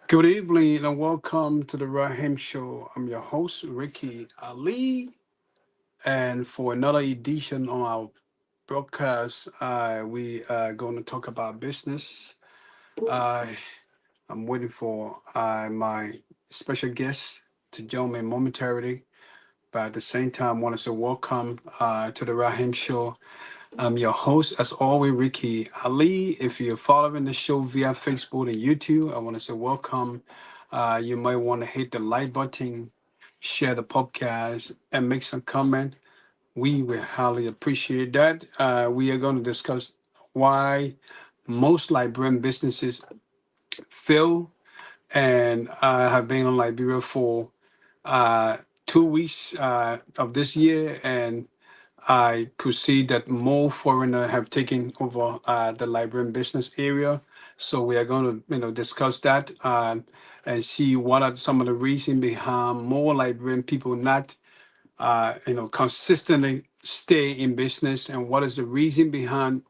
Good evening and welcome to the Rahim Show. I'm your host, Ricky Ali, and for another edition on our broadcast, we are going to talk about business. Uh, I'm waiting for my special guest to join me momentarily, but at the same time, I want to say welcome to the Rahim Show. I'm your host, as always, Ricky Ali. If you're following the show via Facebook and YouTube, I want to say welcome. You might want to hit the like button, share the podcast, and make some comment. We will highly appreciate that. We are going to discuss why most Liberian businesses fail, and I have been in Liberia for 2 weeks of this year, and I could see that more foreigners have taken over the Liberian business area. So we are going to, discuss that and see what are some of the reasons behind more Liberian people not, consistently stay in business, and what is the reason behind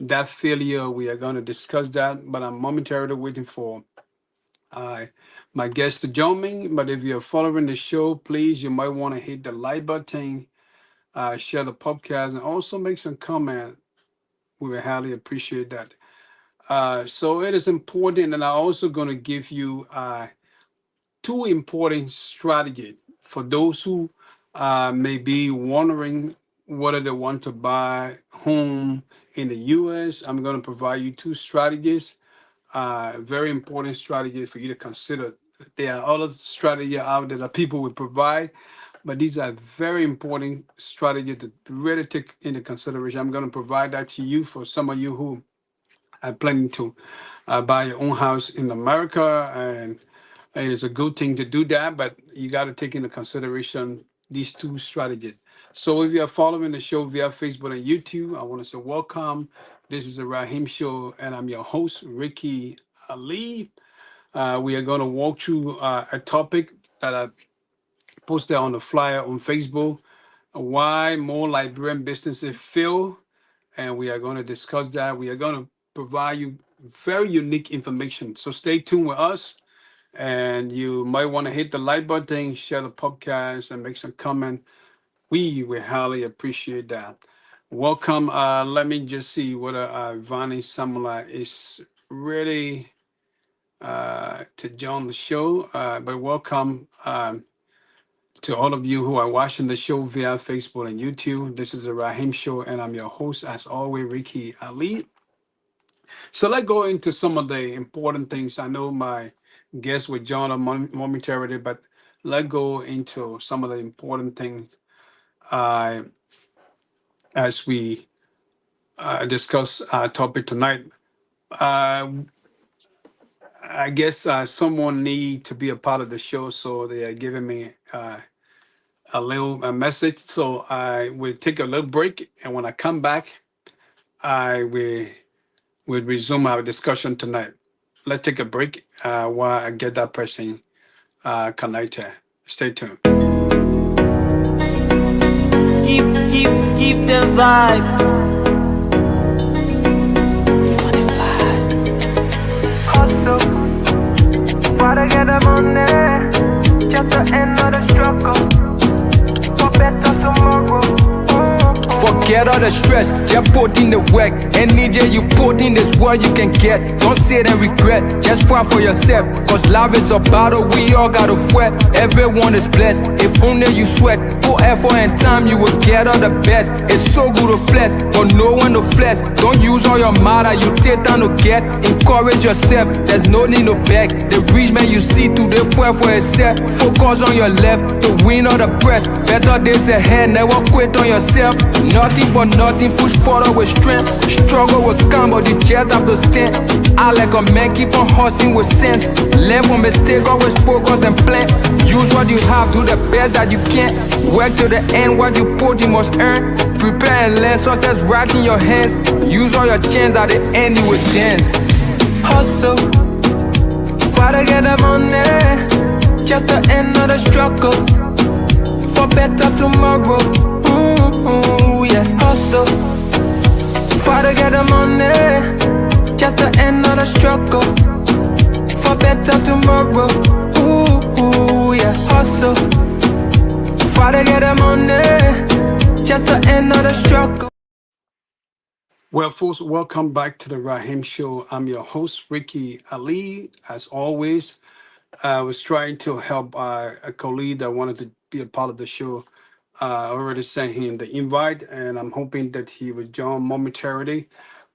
that failure. We are going to discuss that, but I'm momentarily waiting for uh, my guest to join me. But if you're following the show, please, you might want to hit the like button, share the podcast, and also make some comment. We would highly appreciate that. So it is important, and I'm also going to give you two important strategies for those who may be wondering whether they want to buy home in the U.S. I'm going to provide you two strategies, very important strategies for you to consider. There are other strategies out there that people would provide, but these are very important strategies to really take into consideration. I'm going to provide that to you for some of you who are planning to buy your own house in America, and it's a good thing to do that, but you got to take into consideration these two strategies. So if you are following the show via Facebook and YouTube, I want to say welcome. This is the Rahim Show, and I'm your host, Ricky Ali. We are going to walk through a topic that I posted on the flyer on Facebook, why more Liberian businesses fail, and we are going to discuss that. We are going to provide you very unique information. So stay tuned with us, and you might want to hit the like button, share the podcast, and make some comment. We will highly appreciate that. Welcome. Let me just see whether Vani Samula is ready to join the show. But welcome. To all of you who are watching the show via Facebook and YouTube. This is the Rahim Show, and I'm your host, as always, Ricky Ali. So let's go into some of the important things. I know my guests will join us momentarily, but let's go into some of the important things uh, as we discuss our topic tonight. Uh, I guess someone need to be a part of the show, so they are giving me a message. So I will take a little break, and when I come back, I will resume our discussion tonight. Let's take a break while I get that person connected. Stay tuned. Keep them vibe. 25. Hustle, gotta get the money. Just to end of the struggle. For better tomorrow. Forget all the stress, just put in the work. Any day you put in this world you can get. Don't sit and regret, just fight for yourself. Cause life is a battle, we all gotta fight. Everyone is blessed, if only you sweat. Put effort and time, you will get all the best. It's so good to flex, but no one to flex. Don't use all your matter, you take time to get. Encourage yourself, there's no need to beg. The rich man you see today fight for himself. Focus on your left, to win all the press. Better days ahead, never quit on yourself. Nothing for nothing, push forward with strength. Struggle will come, but you just have to stand. I like a man, keep on hustling with sense. Learn from mistake, always focus and plan. Use what you have, do the best that you can. Work to the end, what you put you must earn. Prepare and learn, success right in your hands. Use all your chance, at the end you will dance. Hustle, gotta get the money. Just to end of the struggle. For better tomorrow. Yeah, hustle, gotta get the money. Just to end of the struggle. For for better tomorrow. Ooh, yeah, hustle. Try to get the money, just to end of the struggle. Well, folks, welcome back to the Rahim Show. I'm your host, Ricky Ali. As always, I was trying to help a colleague that wanted to be a part of the show. I already sent him the invite, and I'm hoping that he will join momentarily.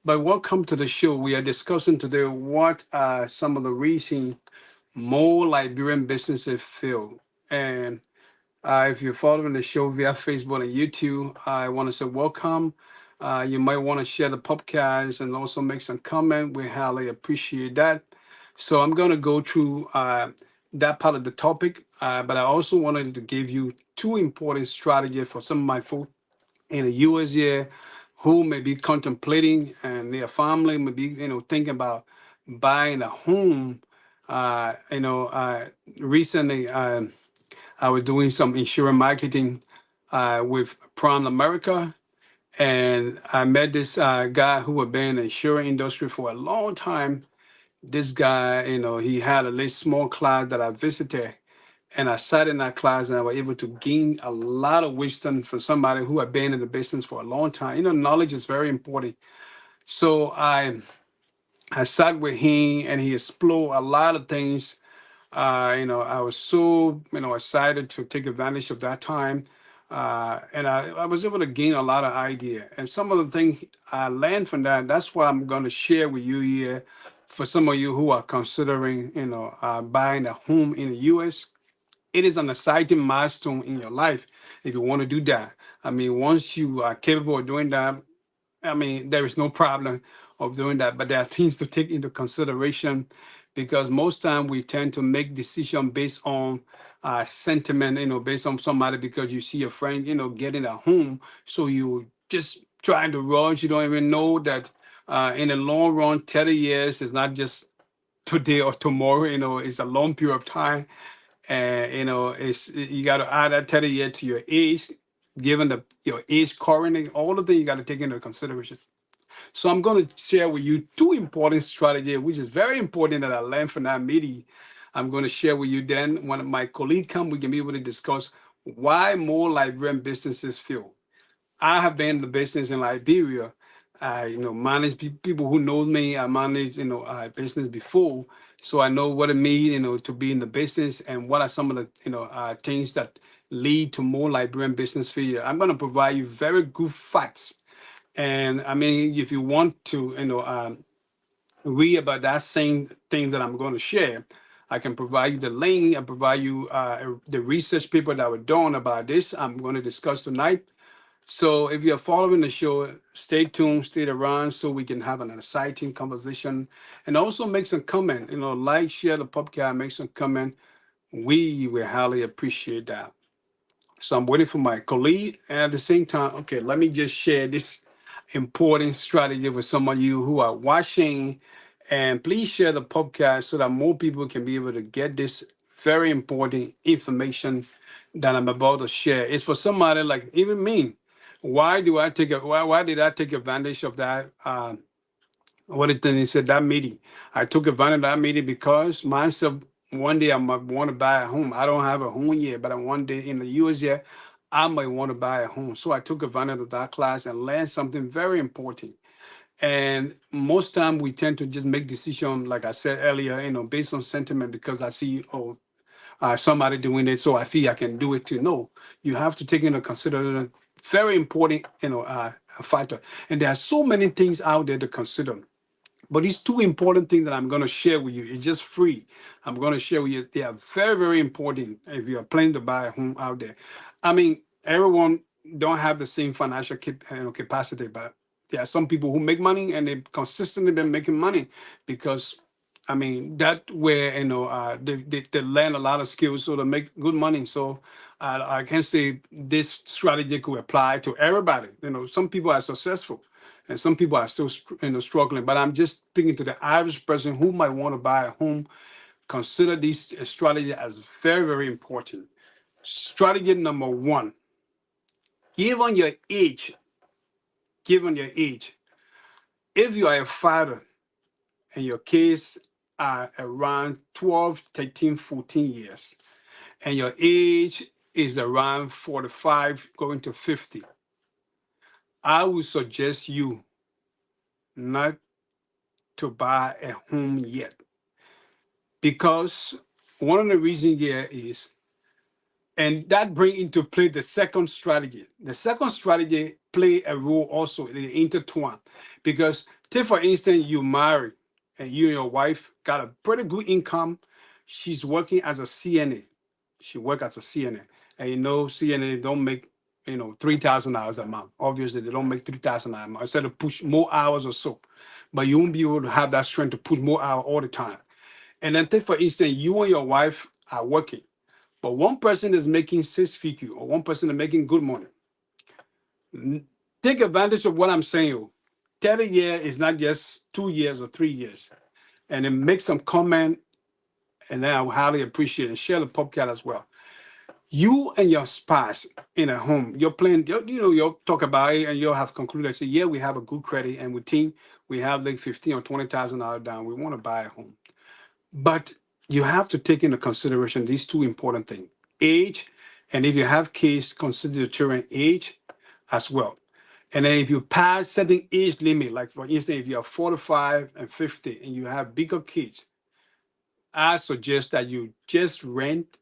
But welcome to the show. We are discussing today what are some of the reasons more Liberian businesses fail. And if you're following the show via Facebook and YouTube, I want to say welcome. You might want to share the podcast and also make some comment. We highly appreciate that. So I'm going to go through that part of the topic, but I also wanted to give you two important strategies for some of my folks in the U.S. here who may be contemplating and their family may be, thinking about buying a home. Recently. I was doing some insurance marketing with Prime America, and I met this guy who had been in the insurance industry for a long time. This guy, he had a little small class that I visited, and I sat in that class and I was able to gain a lot of wisdom from somebody who had been in the business for a long time. Knowledge is very important. So I sat with him and he explored a lot of things. I was so excited to take advantage of that time, and I was able to gain a lot of idea. And some of the things I learned from that, that's what I'm going to share with you here. For some of you who are considering, buying a home in the U.S., it is an exciting milestone in your life if you want to do that. I mean, once you are capable of doing that, I mean, there is no problem of doing that, but there are things to take into consideration because most time we tend to make decision based on sentiment, based on somebody because you see a friend, getting a home, so you just trying to rush. You don't even know that in the long run, 30 years is not just today or tomorrow. It's a long period of time, and it's you got to add that 30 years to your age, given your age currently, all of that you got to take into consideration. So I'm going to share with you two important strategies, which is very important that I learned from that meeting. I'm going to share with you. Then when my colleague come, we can be able to discuss why more Liberian businesses fail. I have been in the business in Liberia. I, manage people who knows me. I managed, business before, so I know what it means, to be in the business and what are some of the, things that lead to more Liberian business failure. I'm going to provide you very good facts, and I mean, if you want to, read about that same thing that I'm going to share, I can provide you the link. I provide you the research paper that were done about this. I'm going to discuss tonight. So if you're following the show, stay tuned, stay around so we can have an exciting conversation and also make some comment. Like, share the podcast, make some comment. We will highly appreciate that. So I'm waiting for my colleague. And at the same time, okay, let me just share this important strategy with some of you who are watching. And please share the podcast so that more people can be able to get this very important information that I'm about to share. It's for somebody like even me. Why did I take advantage of that? What did then he said that meeting? I took advantage of that meeting because myself one day I might want to buy a home. I don't have a home yet, but one day in the US yet, I might want to buy a home. So I took advantage of that class and learned something very important. And most time we tend to just make decision, like I said earlier, based on sentiment because I see, somebody doing it, so I feel I can do it too. No, you have to take into consideration very important, factor. And there are so many things out there to consider. But these two important things that I'm going to share with you, it's just free. I'm going to share with you. They are very, very important if you are planning to buy a home out there. I mean, everyone don't have the same financial capacity, but there are some people who make money and they've consistently been making money because I mean, that where they learn a lot of skills, so they make good money. So I can say this strategy could apply to everybody. Some people are successful, and some people are still struggling. But I'm just speaking to the average person who might want to buy a home. Consider this strategy as very, very important. Strategy number one: given your age, given your age, if you are a father and your kids are around 12, 13, 14 years, and your age is around 45 going to 50, I would suggest you not to buy a home yet. Because one of the reasons here is, and that bring into play the second strategy. The second strategy play a role also, they intertwine. Because take for instance, you marry and you and your wife got a pretty good income. She's working as a CNA. She work as a CNA. And you know, CNA don't make, $3,000 a month. Obviously, they don't make 3,000 a month. Instead of push more hours or so. But you won't be able to have that strength to push more hours all the time. And then take for instance, you and your wife are working, but one person is making six figure or one person is making good money. Take advantage of what I'm saying. 30 years is not just 2 years or 3 years. And then make some comment, and then I will highly appreciate it. And share the podcast as well. You and your spouse in a home, you're playing, you'll talk about it and you'll have concluded, say, yeah, we have a good credit and we think we have like 15 or $20,000 down. We want to buy a home. But you have to take into consideration these two important things: age, and if you have kids, consider the children age as well. And then if you pass certain age limit, like for instance, if you are 45 and 50 and you have bigger kids, I suggest that you just rent,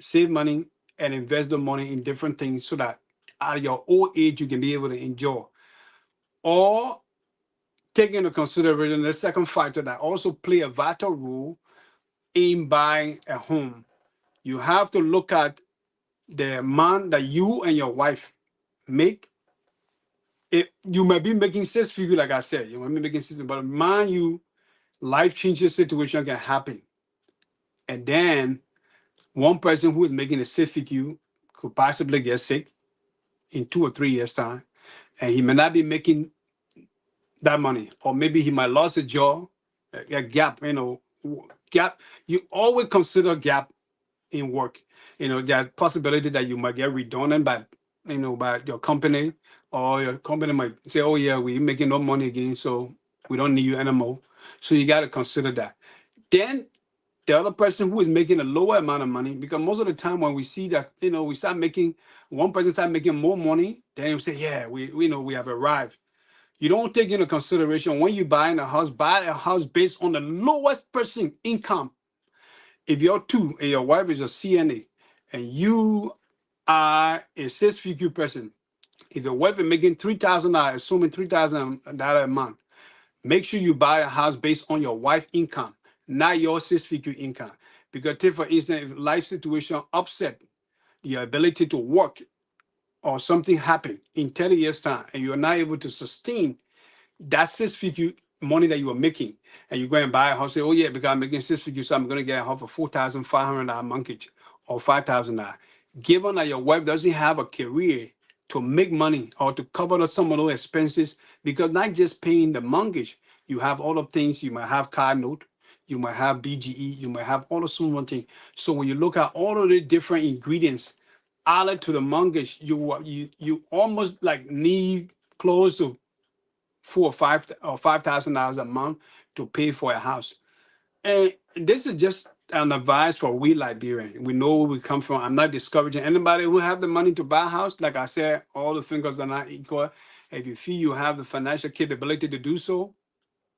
save money, and invest the money in different things so that at your old age you can be able to enjoy. Or take into consideration the second factor that also play a vital role in buying a home. You have to look at the amount that you and your wife make. You might be making six figure, like I said, you might be making six figure, but mind you, life changing situation can happen. And then one person who is making a six figure could possibly get sick in 2 or 3 years' time. And he may not be making that money. Or maybe he might lose a job, a gap, gap. You always consider gap in work. There's possibility that you might get redundant by your company, or your company might say, oh yeah, we're making no money again, so we don't need you anymore. So you got to consider that. Then the other person who is making a lower amount of money, because most of the time when we see that, we start making, one person start making more money, then you say, yeah, we know we have arrived. You don't take into consideration when you buy a house based on the lowest person income. If you're two and your wife is a CNA and you are a six-figure person, if your wife is making $3,000, assuming $3,000 a month, make sure you buy a house based on your wife's income, not your six-figure income. Because take for instance, if life situation upset your ability to work or something happened in 30 years' time and you're not able to sustain that six figure money that you were making, and you go and buy a house, say, oh yeah, because I'm making six figures, so I'm going to get a house for $4,500 mortgage or $5,000. Given that your wife doesn't have a career to make money or to cover up some of those expenses, because not just paying the mortgage, you have all the things, you might have car note, you might have BGE, you might have all the small things. So when you look at all of the different ingredients added to the mortgage, you almost like need close to $5,000 a month to pay for a house. And this is just an advice for we Liberians. We know where we come from. I'm not discouraging anybody who have the money to buy a house. Like I said, all the fingers are not equal. If you feel you have the financial capability to do so,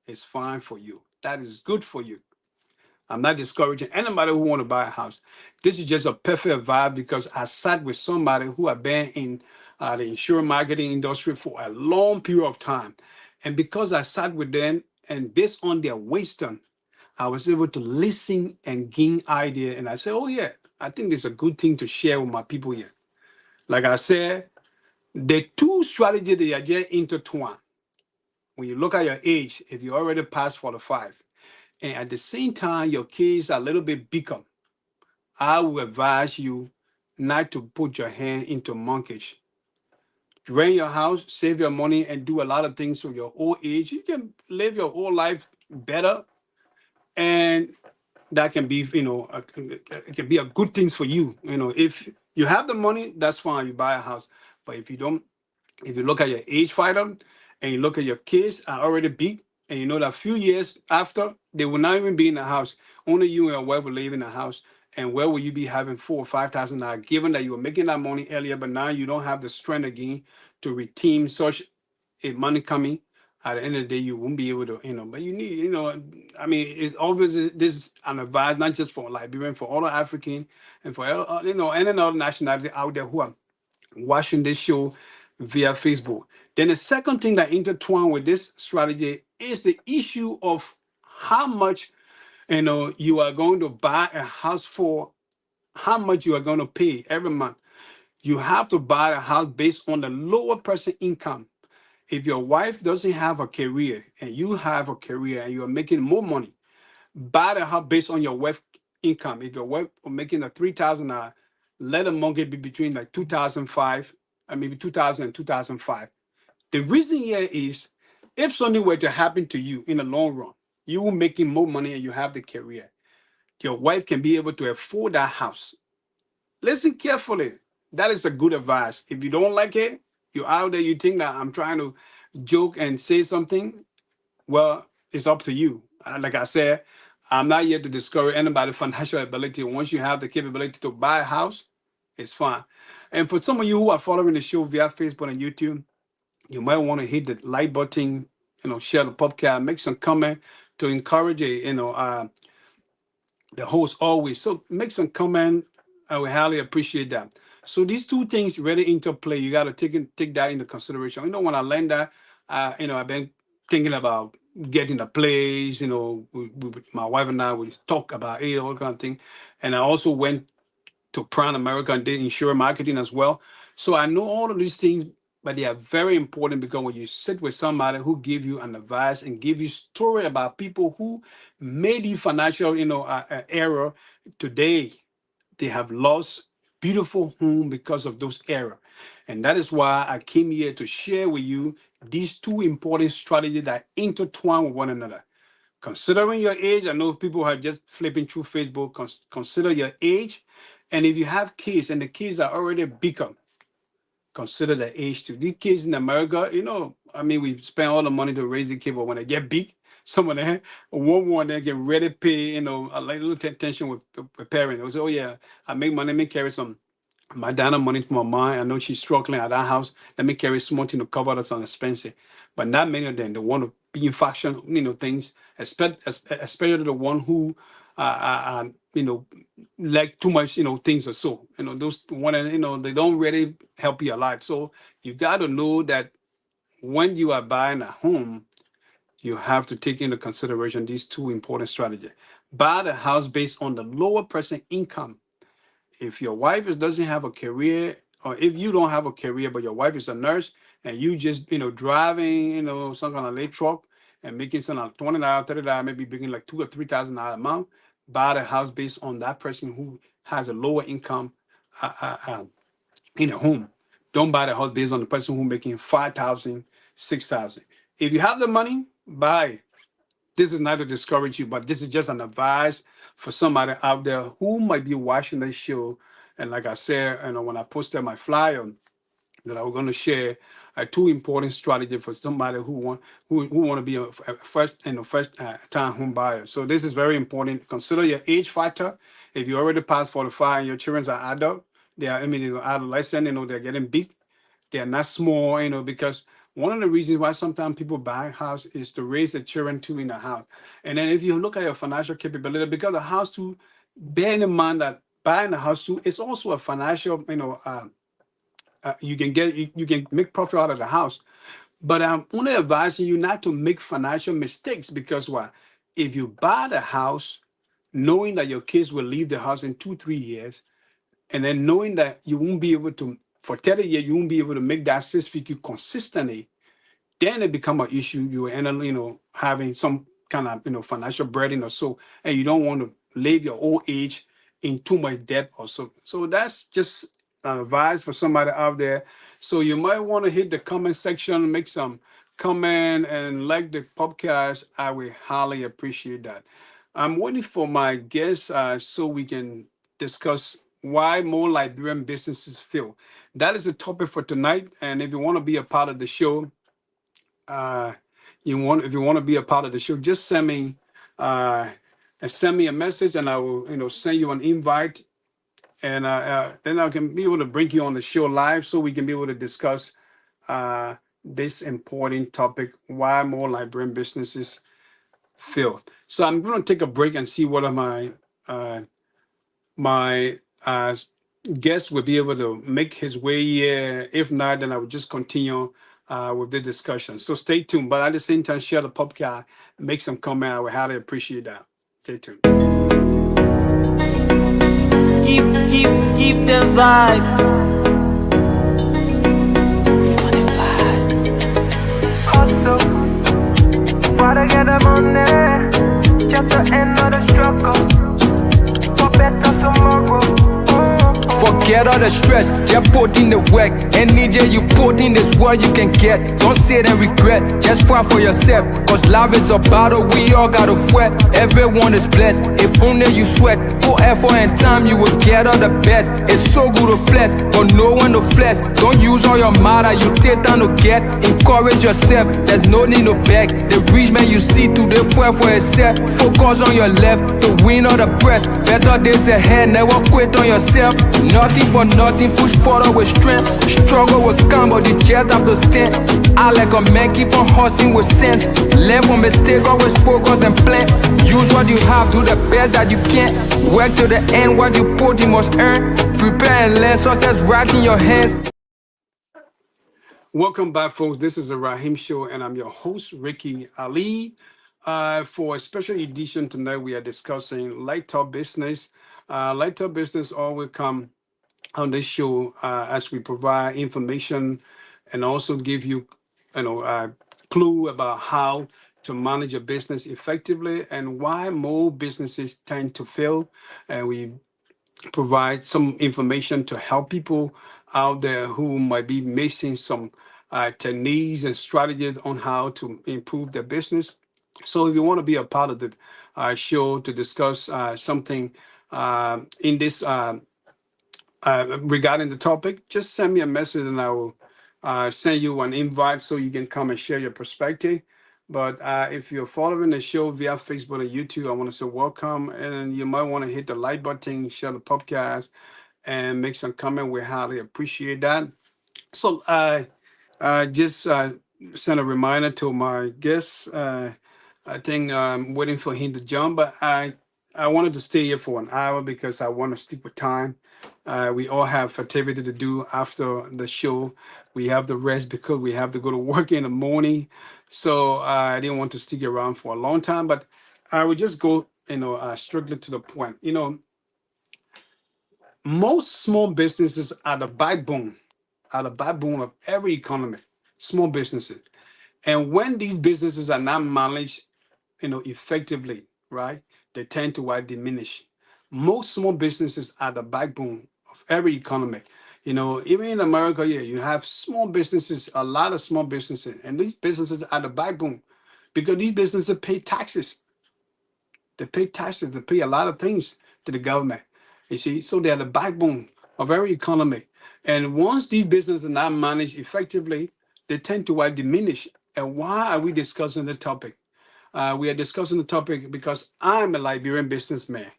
it's fine for you. That is good for you. I'm not discouraging anybody who want to buy a house. This is just a perfect advice because I sat with somebody who have been in the insurance marketing industry for a long period of time. And because I sat with them and based on their wisdom, I was able to listen and gain idea. And I said, oh yeah, I think it's a good thing to share with my people here. Like I said, the two strategies, they are just intertwined. When you look at your age, if you already passed 45, and at the same time, your kids are a little bit bigger, I would advise you not to put your hand into mortgage. Rent your house, save your money, and do a lot of things for your old age. You can live your whole life better, and that can be, it can be a good thing for you. If you have the money, that's fine. You buy a house, but if you don't, if you look at your age fighter and you look at your kids are already big, And you know that a few years after, they will not even be in the house. Only you and your wife will live in the house. And where will you be having $4,000 or $5,000, given that you were making that money earlier, but now you don't have the strength again to redeem such a money coming? At the end of the day, you won't be able to, but you need, I mean, it obviously this is an advice, not just for Liberian, for all the African and for, any other nationality out there who are watching this show via Facebook. Then the second thing that intertwine with this strategy is the issue of how much you are going to buy a house for, how much you are going to pay every month. You have to buy a house based on the lower person income. If your wife doesn't have a career and you have a career and you're making more money, buy the house based on your wife income. If your wife is making a $3,000, let the mortgage be between like 2005 and maybe 2000 and 2005. The reason here is, if something were to happen to you in the long run, you were making more money and you have the career, your wife can be able to afford that house. Listen carefully. That is a good advice. If you don't like it, you're out there, you think that I'm trying to joke and say something, well, it's up to you. Like I said, I'm not here to discourage anybody's financial ability. Once you have the capability to buy a house, it's fine. And for some of you who are following the show via Facebook and YouTube, you might want to hit the like button, share the podcast, make some comment to encourage the host always. So make some comment. I would highly appreciate that. So these two things really interplay. You got to take that into consideration. When I learned that, I've been thinking about getting a place. My wife and I would talk about it, all kind of thing. And I also went to Prime America and did insurance marketing as well. So I know all of these things, but they are very important because when you sit with somebody who give you an advice and give you story about people who made the financial, error today, they have lost beautiful home because of those error. And that is why I came here to share with you these two important strategies that intertwine with one another. Considering your age, I know people are just flipping through Facebook. Consider your age. And if you have kids and the kids are already bigger, consider the age too. These kids in America, I mean, we spend all the money to raise the kid, but when they get big, some of them one they get ready to pay, a little tension with parents. They say, oh yeah, I make money, let me carry some my Dana money for my mom. I know she's struggling at that house. Let me carry small thing to cover that's on expensive. But not many of them, they want to be in faction, things, especially the one who, like too much, things or so. Those one, they don't really help you a lot. So you got to know that when you are buying a home, you have to take into consideration these two important strategies. Buy the house based on the lower person income. If your wife doesn't have a career, or if you don't have a career, but your wife is a nurse and you just, driving, some kind of late truck and making some like $20, $30, maybe making like $2,000 or $3,000 a month, buy the house based on that person who has a lower income in a home. Don't buy the house based on the person who making 5,000, 6,000. If you have the money, buy it. This is not to discourage you, but this is just an advice for somebody out there who might be watching this show. And like I said, when I posted my flyer that I was going to share, two important strategies for somebody who want to be a first time home buyer. So this is very important. Consider your age factor. If you already past 45 and your children are adult, they're adolescent, they're getting big. They're not small, because one of the reasons why sometimes people buy a house is to raise the children too in the house. And then if you look at your financial capability, because the house too, bear in mind that buying a house too is also a financial, you can make profit out of the house. But I'm only advising you not to make financial mistakes because why? If you buy the house knowing that your kids will leave the house in 2, 3 years, and then knowing that you won't be able to, for 30 years, you won't be able to make that 6 figure consistently, then it become an issue. You end up, having some kind of, financial burden or so, and you don't want to live your old age in too much debt or so. So that's just advice for somebody out there. So you might want to hit the comment section, make some comment, and like the podcast. I will highly appreciate that. I'm waiting for my guests so we can discuss why more Liberian businesses fail. That is the topic for tonight. And if you want to be a part of the show, uh, if you want to be a part of the show, just uh, send me a message, and I will send you an invite, and then I can be able to bring you on the show live, so we can be able to discuss this important topic: why more librarian businesses fail. So I'm going to take a break and see what are uh, my guest will be able to make his way here. If not, then I will just continue with the discussion. So stay tuned. But at the same time, share the podcast, make some comment. I would highly appreciate that. Stay tuned. Keep them vibe. 25. Hustle, gotta get the money. Just the end of the struggle. For better tomorrow. Forget all the stress, just put in the work. Any day you put in this world you can get. Don't sit and regret, just fight for yourself. Cause life is a battle, we all gotta sweat. Everyone is blessed, if only you sweat. Put effort and time, you will get all the best. It's so good to flex, but no one to flex. Don't use all your matter, you take time to get. Encourage yourself, there's no need to beg. The rich man you see today fight for yourself. Focus on your left, to win all the press. Better days ahead, never quit on yourself. Nothing for nothing, push forward with strength. Struggle will come, but you just have to stand. I like a man, keep on hustling with sense. Learn from mistake, always focus and plan. Use what you have, do the best that you can. Work to the end, what you put, you must earn. Prepare and learn, success right in your hands. Welcome back, folks. This is the Rahim Show, and I'm your host, Ricky Ali. For a special edition tonight, we are discussing light top business. Light top business always come on this show as we provide information and also give you, clue about how to manage a business effectively and why more businesses tend to fail. And we provide some information to help people out there who might be missing some techniques and strategies on how to improve their business. So if you want to be a part of the show to discuss something in this regarding the topic, just send me a message and I will send you an invite so you can come and share your perspective. But if you're following the show via Facebook or YouTube, I want to say welcome. And you might want to hit the like button, share the podcast, and make some comment. We highly appreciate that. So just send a reminder to my guests. I think I'm waiting for him to jump, but I wanted to stay here for an hour because I want to stick with time. We all have activity to do after the show. We have the rest because we have to go to work in the morning. So I didn't want to stick around for a long time, but I would just go, strictly to the point. Most small businesses are the backbone of every economy. Small businesses, and when these businesses are not managed, effectively, right, they tend to diminish. Most small businesses are the backbone of every economy. Even in America, yeah, you have small businesses, a lot of small businesses, and these businesses are the backbone because these businesses pay taxes. They pay taxes. They pay a lot of things to the government. You see, so they are the backbone of every economy. And once these businesses are not managed effectively, they tend to diminish. And why are we discussing the topic? We are discussing the topic because I'm a Liberian businessman,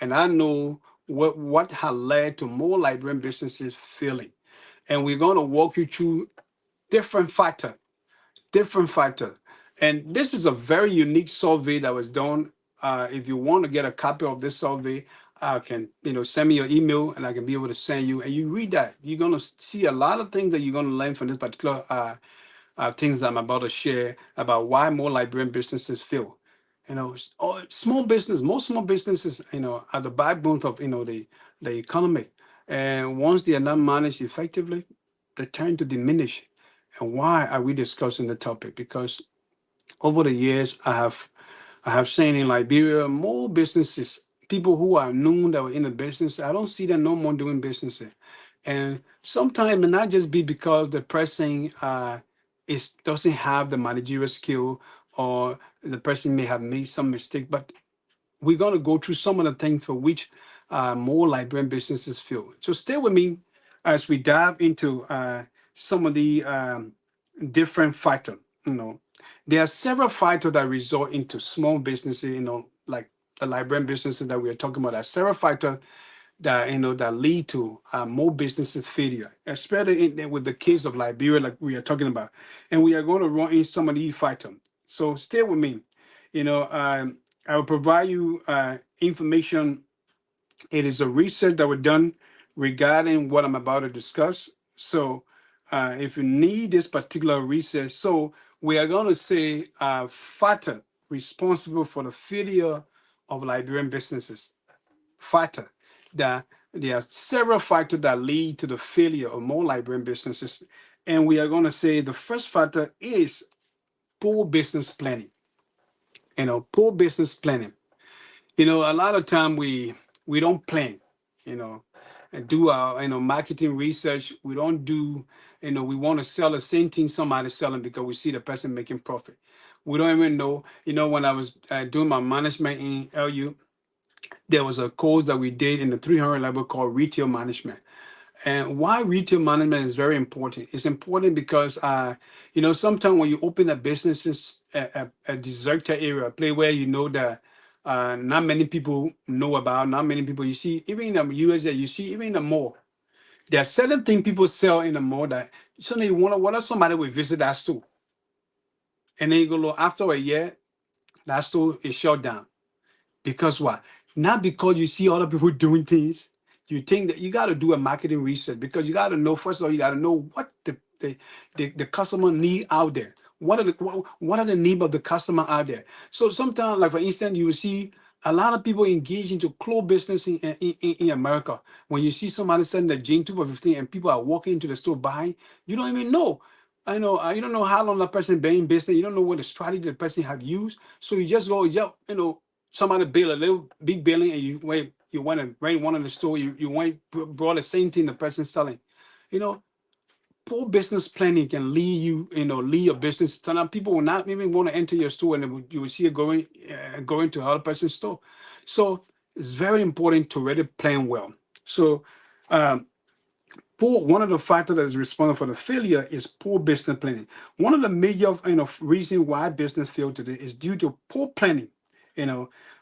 and I know what has led to more Liberian businesses failing. And we're going to walk you through different factors different factor. And this is a very unique survey that was done. If you want to get a copy of this survey, I can, send me your email and I can be able to send you. And you read that, you're gonna see a lot of things that you're gonna learn from this particular things that I'm about to share about why more Liberian businesses fail. Small business, most small businesses, are the backbone of the economy. And once they are not managed effectively, they tend to diminish. And why are we discussing the topic? Because over the years, I have seen in Liberia more businesses, people who are known that were in the business. I don't see them no more doing business. And sometimes it not just be because the person is doesn't have the managerial skill or the person may have made some mistake, but we're going to go through some of the things for which more Liberian businesses feel. So stay with me as we dive into some of the different factors. you know, there are several factors that result into small businesses, like the Liberian businesses that we are talking about. There are several factors that that lead to more businesses failure, especially with the case of Liberia, like we are talking about, and we are going to run in some of these factors. So stay with me. I will provide you information. It is a research that was done regarding what I'm about to discuss. So, if you need this particular research, so we are going to say factor responsible for the failure of Liberian businesses. Factor that there are several factors that lead to the failure of more Liberian businesses, and we are going to say the first factor is poor business planning. Poor business planning. A lot of time we don't plan, you know, and do our marketing research. We don't do, we want to sell the same thing somebody's selling because we see the person making profit. We don't even know. When I was doing my management in LU, there was a course that we did in the 300 level called retail management. And why retail management is very important? It's important because, sometimes when you open a business, a deserted area, a place where you know that not many people know about, not many people you see, even in the USA, you see, even in the mall, there are certain things people sell in the mall that suddenly you wonder what if somebody will visit that store. And then you go, look, after a year, that store is shut down. Because what? Not because you see other people doing things. You think that you got to do a marketing research because you got to know, first of all, you got to know what the customer need out there. What are the needs of the customer out there? So sometimes, like for instance, you will see a lot of people engage into clothes business in America. When you see somebody selling the jean 2 for 15 and people are walking into the store buying, you don't even know. I know you don't know how long that person been in business. You don't know what the strategy the person have used. So you just go, yeah, somebody build a little big building and you went and rent one in the store. You went brought the same thing the person selling. You know, poor business planning can lead lead your business. Sometimes people will not even want to enter your store, and you will see it going to another person's store. So it's very important to really plan well. So um, one of the factors that is responsible for the failure is poor business planning. One of the major reasons why business fail today is due to poor planning.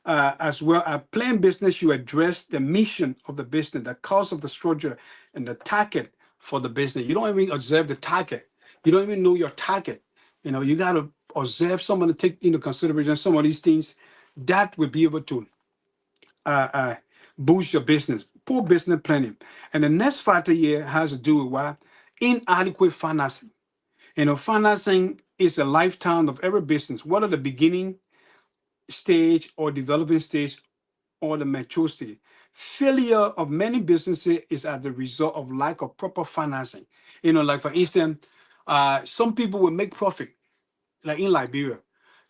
As well, a planned business, you address the mission of the business, the cost of the structure, and the target for the business. You don't even observe the target. You don't even know your target. You got to observe someone to take into consideration some of these things that will be able to boost your business. Poor business planning. And the next factor here has to do with what? Inadequate financing. Financing is a lifetime of every business, whether the beginning stage or developing stage or the mature stage. Failure of many businesses is as a result of lack of proper financing. Like for instance, some people will make profit, like in Liberia,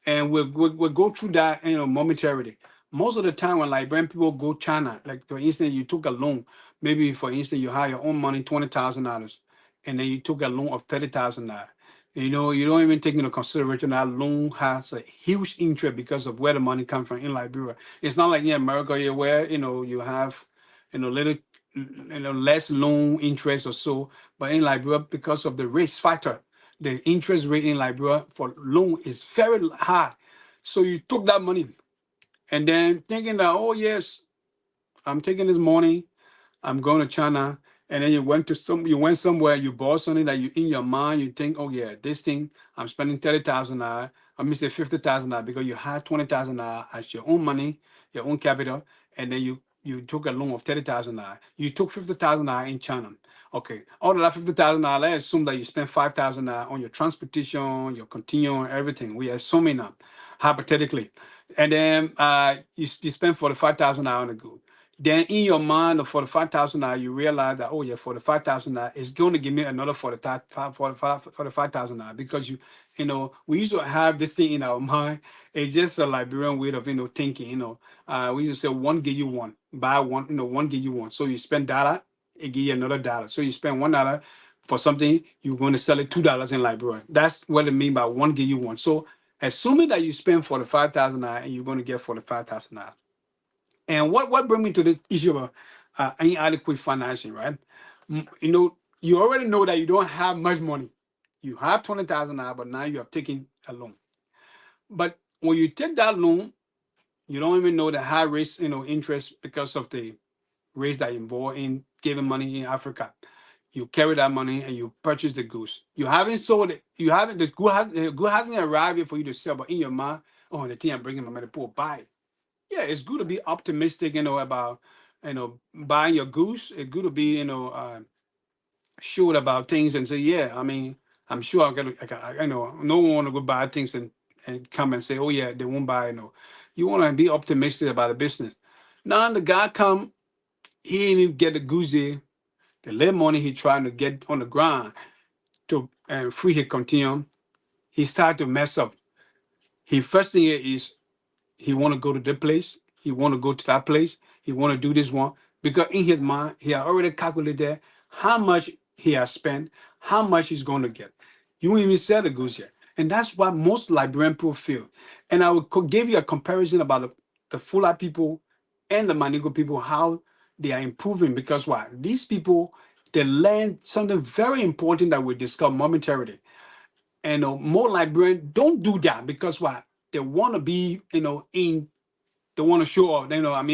and we'll go through that momentarily. Most of the time when Liberian people go China, like for instance, you took a loan, maybe for instance you have your own money, $20,000, and then you took a loan of $30,000. You don't even take into consideration that loan has a huge interest because of where the money comes from in Liberia. It's not like in America here where you have little less loan interest or so, but in Liberia because of the risk factor, the interest rate in Liberia for loan is very high. So you took that money and then thinking that, oh yes, I'm taking this money, I'm going to China, and then you went somewhere, you bought something that you in your mind you think, oh yeah, this thing I'm spending $30,000. I mean say $50,000 because you had $20,000 as your own money, your own capital, and then you took a loan of $30,000. You took $50,000 in China. Okay, out of that $50,000, let's assume that you spent $5,000 on your transportation, your continuum, everything. We are assuming now, hypothetically, and then you spend $45,000 on the good. Then in your mind, for the $45,000, you realize that, oh yeah, $45,000 is going to give me another $45,000 because we used to have this thing in our mind. It's just a Liberian way of thinking. We used to say one give you one, buy one, one give you one. So you spend dollar, it give you another dollar. So you spend $1 for something, you're going to sell it $2 in Liberia. That's what it means by one give you one. So assuming that you spend $45,000 and you're going to get $45,000. And what brought me to the issue of inadequate financing, right? You already know that you don't have much money. You have $20,000, but now you have taken a loan. But when you take that loan, you don't even know the high risk, interest because of the rates that involved in giving money in Africa. You carry that money and you purchase the goods. You haven't sold it. You haven't. The good hasn't arrived yet for you to sell. But in your mind, oh, the thing I'm bringing my money, poor buy it. Yeah, it's good to be optimistic, about, buying your goods. It's good to be, sure about things and say, yeah, I mean, I'm sure no one want to go buy things and come and say, oh yeah, they won't buy. You want to be optimistic about the business. Now the guy come, he didn't even get the goods there. The little money he trying to get on the ground to free his continuum, he started to mess up. He first thing is he want to go to that place. He want to go to that place. He want to do this one because in his mind he had already calculated how much he has spent, how much he's going to get. You won't even sell the goods yet, and that's what most Liberian people feel. And I will give you a comparison about the Fula people and the Manigo people, how they are improving because why? These people, they learn something very important that we discuss momentarily. And more Liberians don't do that because why? They want to be, they want to show off.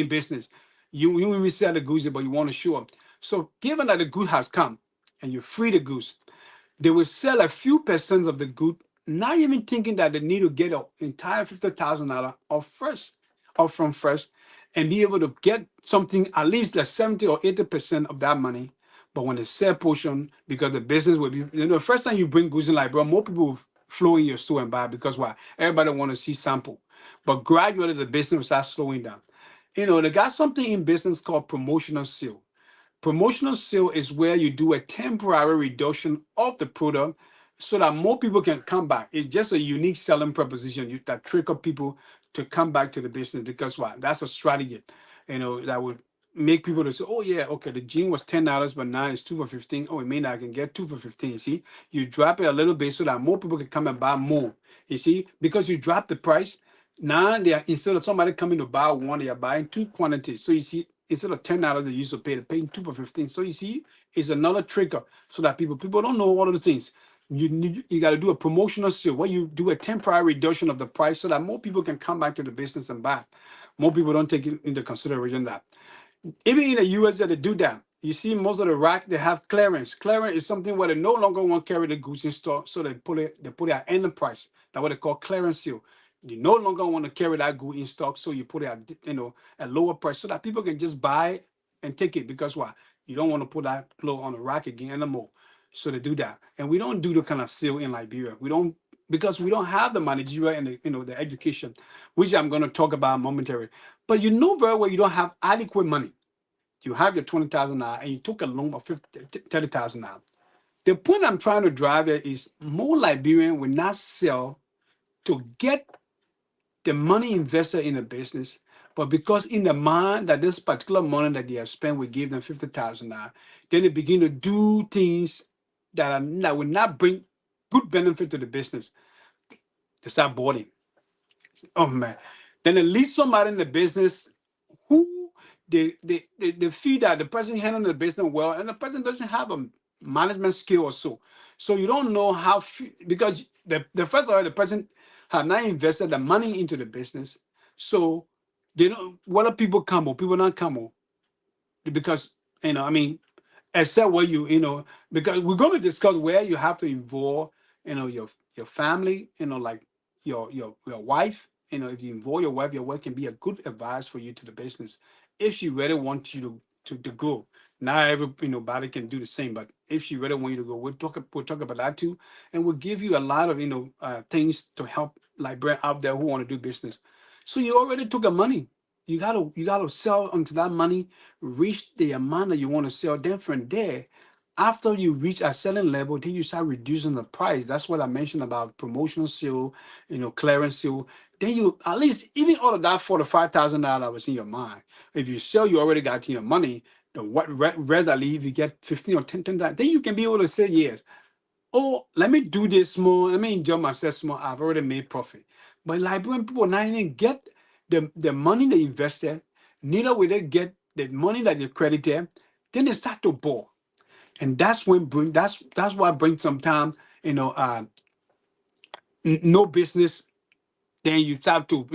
Business. You even sell the goods, but you want to show up. So given that the good has come and you free the goods, they will sell a few percent of the good, not even thinking that they need to get an entire $50,000 off from first, and be able to get something at least like 70 or 80% of that money. But when they sell portion, because the business will be, the first time you bring goods in, like, bro, more people will flow in your store and buy because why? Everybody want to see sample. But gradually the business will start slowing down. They got something in business called promotional sale. Promotional sale is where you do a temporary reduction of the product so that more people can come back. It's just a unique selling proposition that trick up people to come back to the business because why? That's a strategy, that would make people to say, oh yeah, okay, the jean was $10, but now it's two for 15. Oh, it means I can get two for 15. See, you drop it a little bit so that more people can come and buy more. You see, because you drop the price, now they are instead of somebody coming to buy one, they are buying two quantities. So you see, instead of $10 they used to pay, they're paying two for 15. So you see, it's another trigger so that people don't know all of the things. You got to do a promotional sale where you do a temporary reduction of the price so that more people can come back to the business and buy. More people don't take it into consideration that. Even in the US that they do that, you see most of the rack they have clearance. Clearance is something where they no longer want to carry the goods in store, so they put it at end price. That's what they call clearance sale. You no longer want to carry that good in stock, so you put it at a lower price so that people can just buy it and take it because why? You don't want to put that clothes on the rack again anymore. So they do that, and we don't do the kind of sale in Liberia. We don't because we don't have the managerial and the education, which I'm going to talk about momentarily. But you know very well you don't have adequate money. You have your $20,000 and you took a loan of $30,000. The point I'm trying to drive at is more Liberian will not sell to get the money invested in a business, but because in the mind that this particular money that they have spent will give them $50,000, then they begin to do things that will not bring good benefit to the business. They start boarding. Oh man. Then at least somebody in the business who they feel that the person handling the business well, and the person doesn't have a management skill or so. So you don't know how because the first of all, the person have not invested the money into the business. So they don't whether people come or people not come or because except where because we're going to discuss where you have to involve your family, like your wife. If you involve your wife can be a good advice for you to the business if she really wants you to go. Not everybody can do the same, but if she really want you to go, we'll talk about that too, and we'll give you a lot of things to help Liberians out there who want to do business. So you already took the money. You gotta sell until that money reach the amount that you want to sell. Then from there, after you reach a selling level, then you start reducing the price. That's what I mentioned about promotional sale, clearance sale. Then you at least even all of that $45,000 was in your mind. If you sell, you already got your money. The what rest that leave, you get 15 or 10 times. Then you can be able to say yes. Oh, let me do this small. Let me enjoy myself small. I've already made profit. But Liberian people not even get the money they invested, neither will they get the money that they credited. Then they start to bore. And that's what brings sometimes you know, no business, then you start to,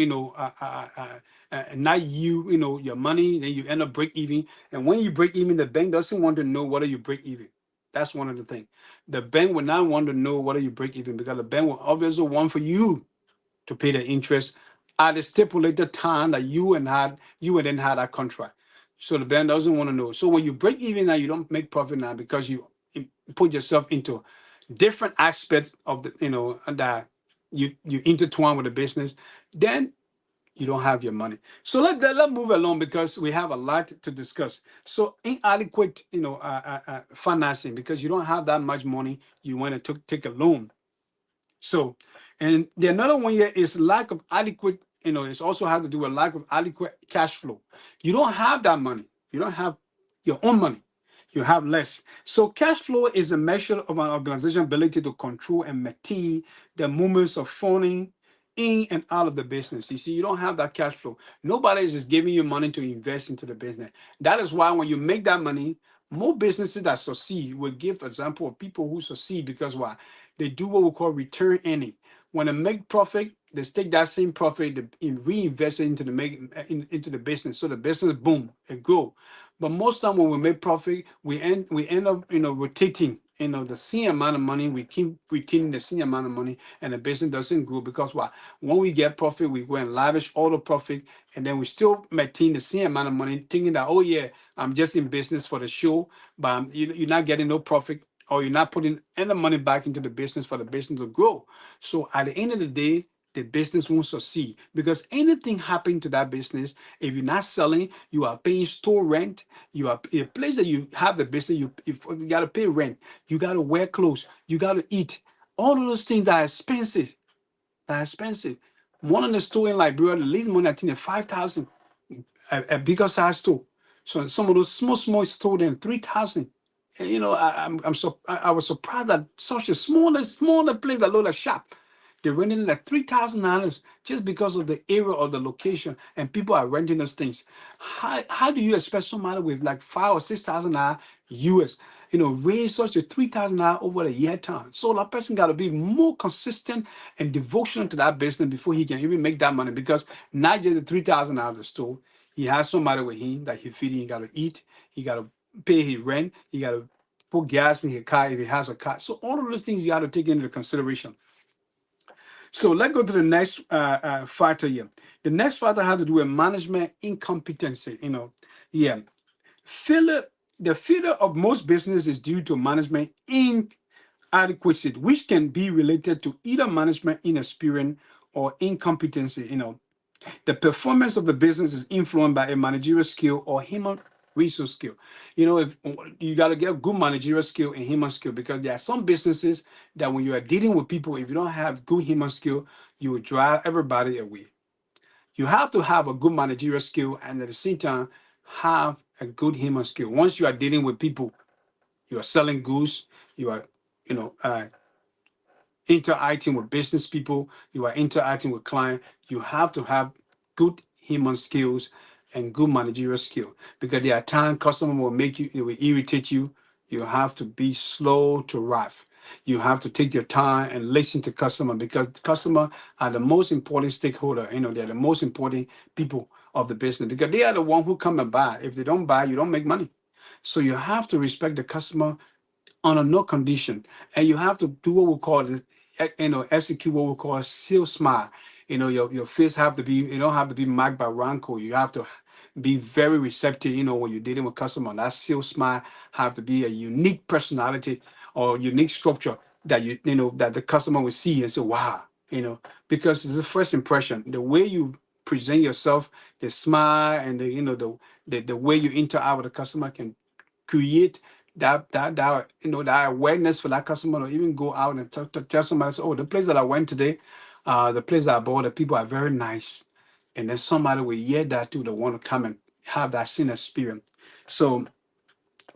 not your money, then you end up break even. And when you break even, the bank doesn't want to know whether you break even. That's one of the things. The bank will not want to know whether you break even, because the bank will obviously want for you to pay the interest at the stipulated time that you and then had that contract. So the bank doesn't want to know. So when you break even now, you don't make profit now because you put yourself into different aspects of the, and that you intertwine with the business. Then you don't have your money. So let move along, because we have a lot to discuss. So inadequate, financing, because you don't have that much money, you want to take a loan. So, and the another one here is lack of adequate, it also has to do with lack of adequate cash flow. You don't have that money. You don't have your own money. You have less. So cash flow is a measure of an organization's ability to control and maintain the movements of funding in and out of the business. You see, you don't have that cash flow. Nobody is just giving you money to invest into the business. That is why when you make that money, more businesses that succeed will give example of people who succeed, because why? They do what we call return earning. When they make profit, they take that same profit and reinvest it into the business. So the business boom, it grow. But most time when we make profit, we end up rotating the same amount of money. We keep retaining the same amount of money, and the business doesn't grow, because why? When we get profit, we go and lavish all the profit, and then we still maintain the same amount of money, thinking that, oh yeah, I'm just in business for the show, but you're not getting no profit, or you're not putting any money back into the business for the business to grow. So at the end of the day, the business won't succeed, because anything happening to that business, if you're not selling, you are paying store rent. You are a place that you have the business. You got to pay rent. You got to wear clothes. You got to eat. All of those things are expensive. They're expensive. One in the store in Liberia, the least money I think is 5,000. A bigger size store. So some of those small store then 3,000. And, I was surprised that such a smaller place that looked like shop, they're renting like $3,000 just because of the area or the location, and people are renting those things. How do you expect somebody with like 5 or 6,000 US, raise such a $3,000 over a year time? So that person got to be more consistent and devotional to that business before he can even make that money, because not just the 3,000 out of the store, he has somebody with him that he feeding. He got to eat. He got to pay his rent. He got to put gas in his car if he has a car. So all of those things you got to take into consideration. So let's go to the next factor here. The next factor has to do with management incompetency. Yeah, failure. The failure of most business is due to management inadequacy, which can be related to either management inexperience or incompetency. The performance of the business is influenced by a managerial skill or human resource skill. If you got to get good managerial skill and human skill, because there are some businesses that when you are dealing with people, if you don't have good human skill, you will drive everybody away. You have to have a good managerial skill, and at the same time have a good human skill. Once you are dealing with people, you are selling goods, you are, you know, uh, interacting with business people, you are interacting with clients, you have to have good human skills and good managerial skill, because there are times customer will make you, it will irritate you. You have to be slow to wrath. You have to take your time and listen to customer, because customer are the most important stakeholder. They're the most important people of the business, because they are the one who come and buy. If they don't buy, you don't make money. So you have to respect the customer on a no condition, and you have to do what we call execute what we call sales smile. Your face have to be, you don't have to be marked by rancor. You have to be very receptive. When you're dealing with customer, that sales smile have to be a unique personality or unique structure that that the customer will see and say, wow. Because it's the first impression. The way you present yourself, the smile, and the way you interact with the customer can create that awareness for that customer, or even go out and tell somebody, say, oh, the place that I went today, the place that I bought, the people are very nice. And then somebody will hear that too, they want to come and have that same experience. So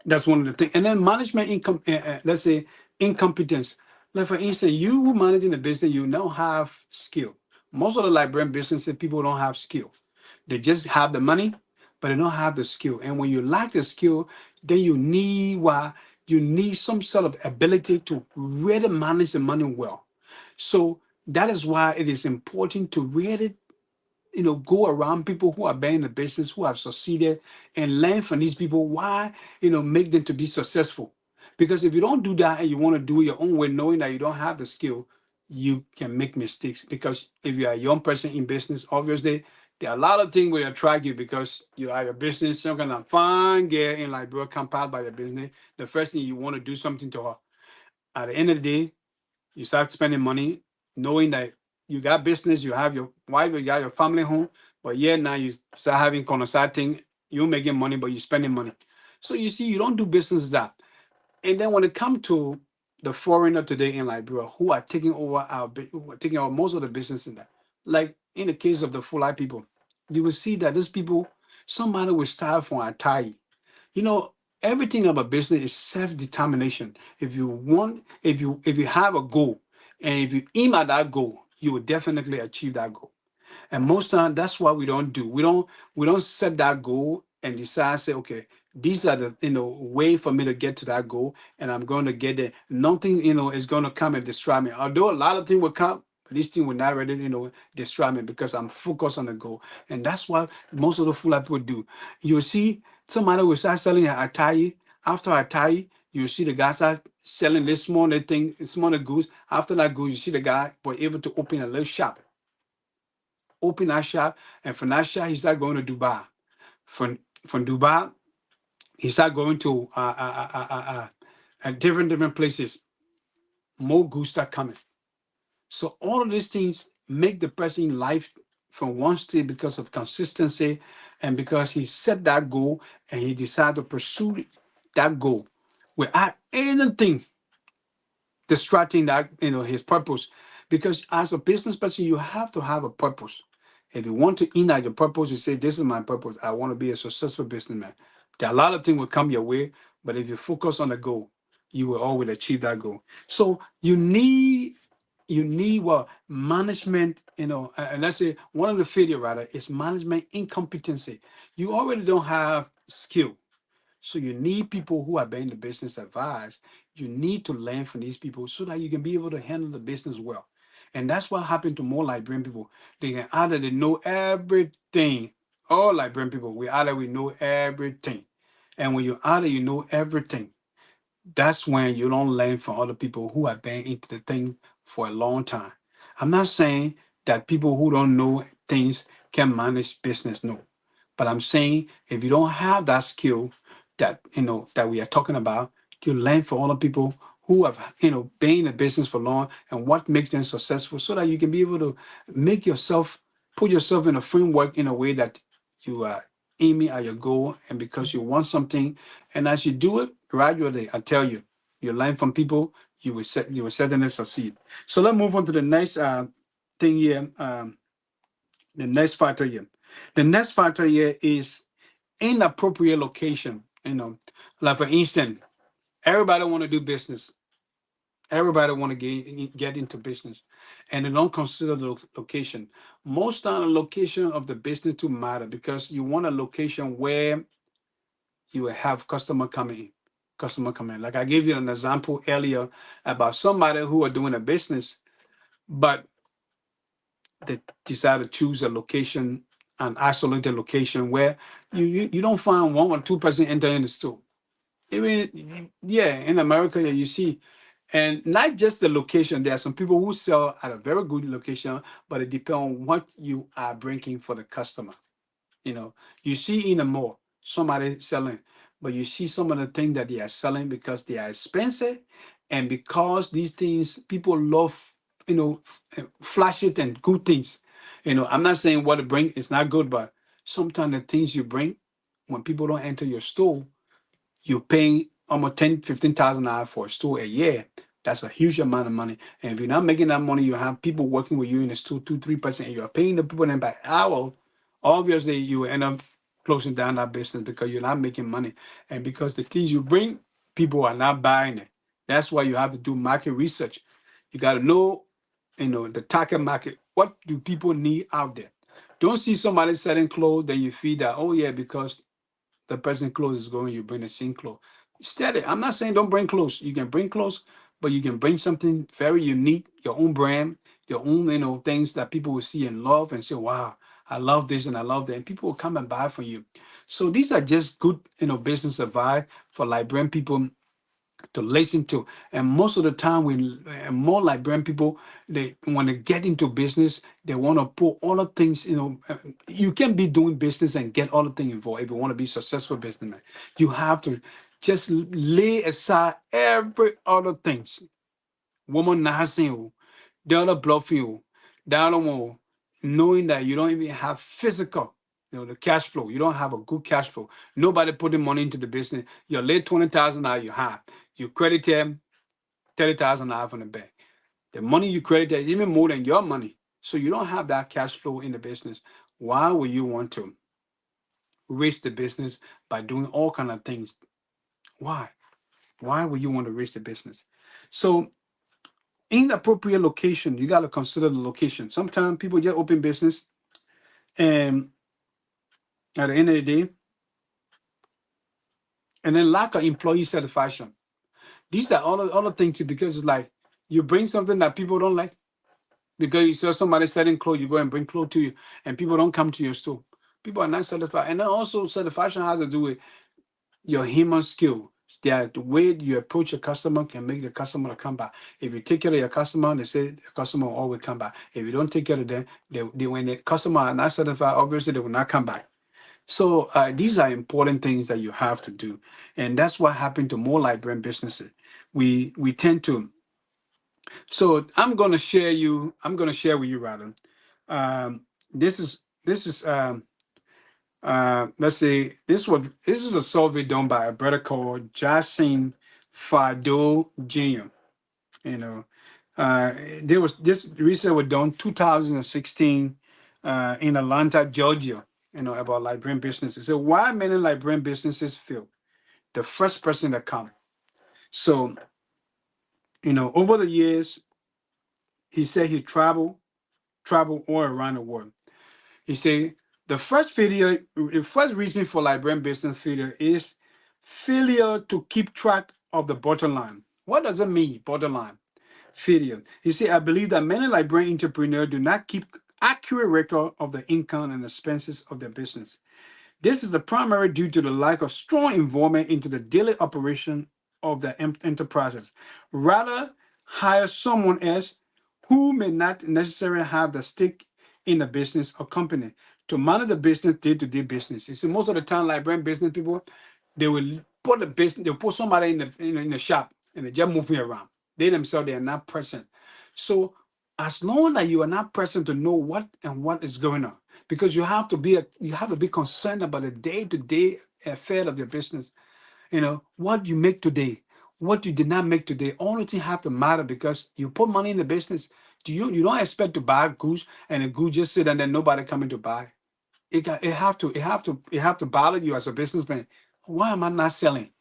that's one of the things. And then management income, let's say incompetence. Like for instance, you who managing the business, you don't have skill. Most of the librarian businesses, people don't have skill. They just have the money, but they don't have the skill. And when you lack the skill, then you need you need some sort of ability to really manage the money well. So that is why it is important to really, go around people who are been in the business, who have succeeded, and learn from these people why, make them to be successful. Because if you don't do that and you want to do it your own way, knowing that you don't have the skill, you can make mistakes. Because if you're a young person in business, obviously there are a lot of things will attract you because you are your business. You're gonna find girl in like bro compiled by your business. The first thing you want to do something to her. At the end of the day, you start spending money, knowing that you got business, you have your wife, you got your family home, but yeah, now you start having conversation thing, you're making money, but you're spending money. So you see, you don't do business that. And then when it comes to the foreigner today in Liberia who are taking over who are taking over most of the business in that, like in the case of the Fulai people, you will see that these people, somebody will start from Atai. You know, everything about business is self-determination. If you want, if you have a goal and if you aim at that goal, you will definitely achieve that goal. And most time that's what we don't do. We don't set that goal and decide, say, okay, these are the way for me to get to that goal, and I'm going to get there. Nothing is going to come and distract me. Although a lot of things will come, but this thing will not really distract me because I'm focused on the goal. And that's what most of the fool people do. You see somebody will start selling a Atai. After Atai, you see the guy start selling this smaller thing, smaller goods. After that goods, you see the guy was able to open a little shop, open that shop, and from that shop he started going to Dubai. From Dubai, he started going to different places. More goods start coming. So all of these things make the person life from one state because of consistency and because he set that goal and he decided to pursue that goal without anything distracting that his purpose. Because as a business person you have to have a purpose. If you want to in at your purpose, you say, this is my purpose, I want to be a successful businessman. There are a lot of things will come your way, but if you focus on the goal, you will always achieve that goal. So you need what management, and let's say one of the failure rather is management incompetency. You already don't have skill, so you need people who have been in the business advice. You need to learn from these people so that you can be able to handle the business well. And that's what happened to more Liberian people. They can either they know everything. All Liberian people, we know everything. And when you either you know everything, that's when you don't learn from other people who have been into the thing for a long time. I'm not saying that people who don't know things can manage business, no. But I'm saying if you don't have that skill that we are talking about, you learn from other people who have been in the business for long and what makes them successful so that you can be able to put yourself in a framework in a way that you are aiming at your goal and because you want something. And as you do it gradually, I tell you, you learn from people, you will certainly succeed. So let's move on to the next thing here. The next factor here. The next factor here is inappropriate location. Like for instance, everybody want to do business. Everybody want to get into business, and they don't consider the location. Most time, the location of the business to matter because you want a location where you will have customer coming in. Customer coming in. Like I gave you an example earlier about somebody who are doing a business, but they decide to choose a location, an isolated location where you don't find 1 or 2% enter in the store. I mean, yeah, in America, yeah, you see, and not just the location. There are some people who sell at a very good location, but it depends on what you are bringing for the customer. You see in a mall somebody selling, but you see some of the things that they are selling because they are expensive, and because these things people love, flash it and good things. I'm not saying what to bring is not good, but sometimes the things you bring, when people don't enter your store, you're paying almost 10, 15,000 dollars for a store a year. That's a huge amount of money. And if you're not making that money, you have people working with you in the store 2, 3%, and you're paying the people in by hour. Obviously, you will end up closing down that business because you're not making money. And because the things you bring, people are not buying it. That's why you have to do market research. You got to know, the target market. What do people need out there? Don't see somebody selling clothes, then you feed that, oh yeah, because the person clothes is going, you bring the same clothes. Steady. I'm not saying don't bring clothes. You can bring clothes, but you can bring something very unique, your own brand, your own, things that people will see and love and say, wow, I love this and I love that. And people will come and buy from you. So these are just good, business advice for Liberian people to listen to. And most of the time, when more Liberian people, they when they get into business, they want to put all the things. You can be doing business and get all the things involved if you want to be successful businessman. You have to just lay aside every other things. Woman nothing you, the other bluff you, the other one, knowing that you don't even have physical, the cash flow. You don't have a good cash flow. Nobody putting money into the business. You lay 20,000 out, you have. You credit them 30,000 out from the bank. The money you credit is even more than your money. So you don't have that cash flow in the business. Why would you want to raise the business by doing all kind of things? Why? Why would you want to raise the business? So inappropriate location, you got to consider the location. Sometimes people just open business and at the end of the day, and then lack of employee satisfaction. These are all the things because it's like you bring something that people don't like because you saw somebody selling clothes, you go and bring clothes to you, and people don't come to your store. People are not satisfied. And then also satisfaction has to do with your human skill. That the way you approach a customer can make the customer come back. If you take care of your customer, they say the customer will always come back. If you don't take care of them, when the customer are not satisfied, obviously they will not come back. So these are important things that you have to do, and that's what happened to more Liberian businesses. We tend to. So I'm gonna share with you rather. This is let's say this is a survey done by a brother called Jasin Fado Jr. You know, there was this research was done 2016 in Atlanta, Georgia. About Liberian businesses. So why many Liberian businesses fail? The first person that come. So over the years, he said he traveled all around the world. He said the first reason for Liberian business failure is failure to keep track of the bottom line. What does it mean, bottom line? Failure. He said, I believe that many Liberian entrepreneurs do not keep accurate record of the income and expenses of their business. This is the primary due to the lack of strong involvement into the daily operation of the enterprises. Rather, hire someone else who may not necessarily have the stake in the business or company to manage the business day-to-day business. You see, most of the time, Liberian business people, they will they'll put somebody in the shop and they just moving around. They themselves, they are not present. So as long as you are not present to know what is going on, because you have to be concerned about the day-to-day affair of your business. What you make today, what you did not make today, all the things have to matter because you put money in the business. You don't expect to buy goods and the goods just sit and then nobody coming to buy. It have to bother you as a businessman. Why am I not selling?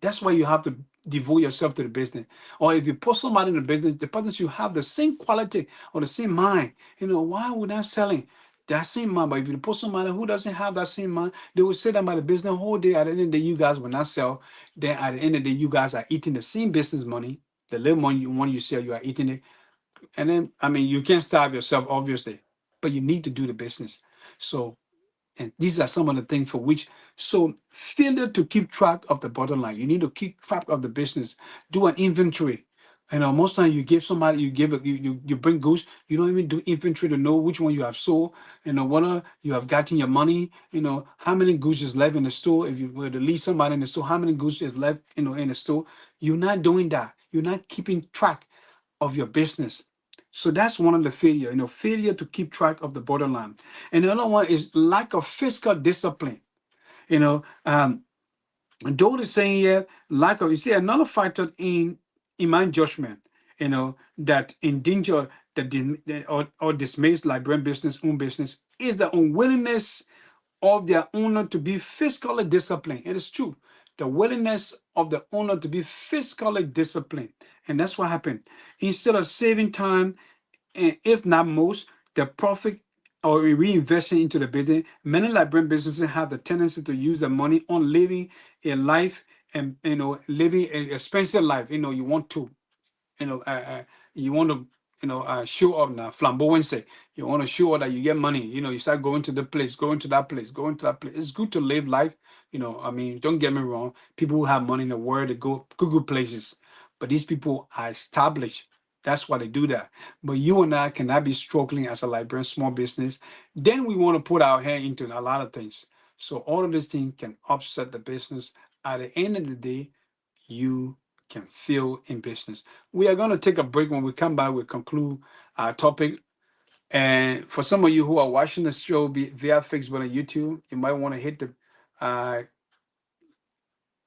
That's why you have to devote yourself to the business. Or if you put somebody in the business, the person should have the same quality or the same mind. Why would I selling? That same mind. But if you put somebody who doesn't have that same mind, they will sit about the business whole day. At the end of the day, you guys will not sell. Then at the end of the day, you guys are eating the same business money. The little money you sell, you are eating it. And then, I mean, you can't starve yourself, obviously, but you need to do the business. So, and these are some of the things for which, so failure to keep track of the bottom line. You need to keep track of the business. Do an inventory. Most time you give somebody, you bring goods, you don't even do inventory to know which one you have sold, whether you have gotten your money, how many goods is left in the store. If you were to leave somebody in the store, how many goods is left, in the store. You're not doing that. You're not keeping track of your business. So that's one of the failure, failure to keep track of the borderline. And the other one is lack of fiscal discipline. You know, um, Joel is saying here, lack of, you see, another factor in my judgment, that endanger or dismiss Liberian own business is the unwillingness of their owner to be fiscally disciplined. It is true. The willingness of the owner to be fiscally disciplined. And that's what happened. Instead of saving time, and if not most, the profit or reinvesting into the business, many Liberian businesses have the tendency to use the money on living a life and living an expensive life. You want to you know, you want to, show up now, flamboyancy. You want to show up that you get money. You start going to the place, going to that place, going to that place. It's good to live life. I mean, don't get me wrong. People who have money in the world, they go good places. But these people are established. That's why they do that. But you and I cannot be struggling as a Liberian small business. Then we want to put our hand into a lot of things. So all of these things can upset the business. At the end of the day, you can feel in business. We are going to take a break. When we come back, we'll conclude our topic. And for some of you who are watching the show via Facebook and YouTube, you might want to hit uh,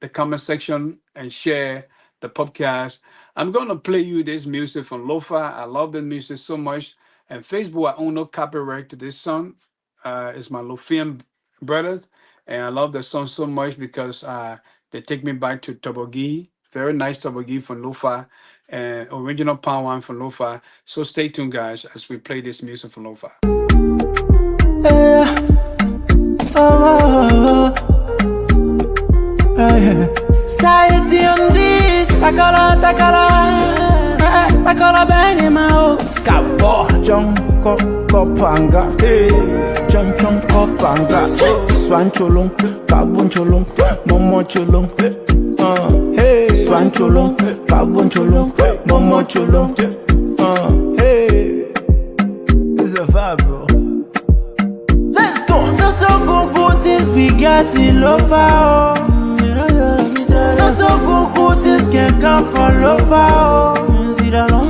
the comment section and share the podcast. I'm going to play you this music from Lofa. I love the music so much. And Facebook, I own no copyright to this song. It's my Lofian brothers. And I love the song so much because they take me back to Tobogi. Very nice Tobogi from Lofa. And original Pound One from Lofa. So stay tuned, guys, as we play this music from Lofa. Yeah. Oh, yeah. Society on this. Takala, takala, bene mao. Skabo, jonko, kopanga, hey, jonko, kopanga, swancholong, kabuncholong, momocholong, hey, swancholong, kabuncholong, momocholong, hey, it's a vibe, bro. Let's go. So good things we get in over, oh. So good things can come from over, oh.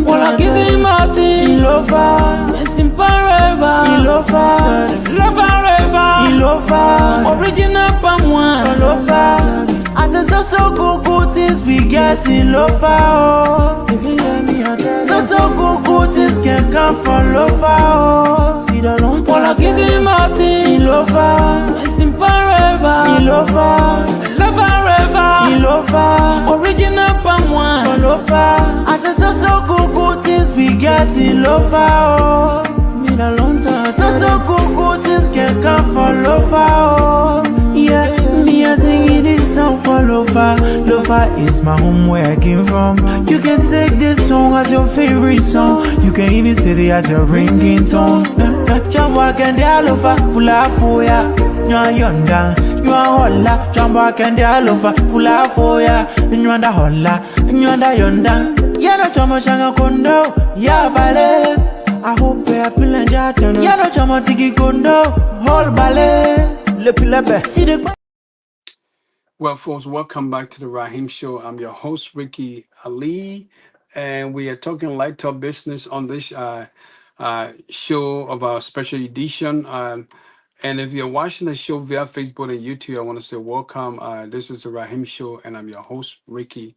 Well, I give him my thing, Ilova, it's in forever, Ilova, Ilova, original Palm One, Ilova. I said so good things we get in Ilova, oh. So good things can come from Ilova, oh. Well, I give him my thing, Ilova, it's in forever, Ilova, Ilova, original Palm One, Ilova. I said so good things we get in Ilova, oh. Been a long time. So good things can come from Ilova, oh. Yeah, me a singing this song for Ilova. Ilova is my home where I came from. You can take this song as your favorite song. You can even say it as your ringing tone. Jamba can de Ilova, fula foya. You are yonder, you are holla. Jamba can de Ilova, fula foya. You are the holla, you are the yonder. Ya no chamo shanga kondo, ya bale. I hope you are feeling that. Ya no chamo tiki kondo, whole bale. Le see the. Well, folks, welcome back to the Rahim Show. I'm your host, Ricky Ali, and we are talking light top business on this show of our special edition. And if you're watching the show via Facebook and YouTube, I want to say welcome. This is the Rahim Show, and I'm your host, Ricky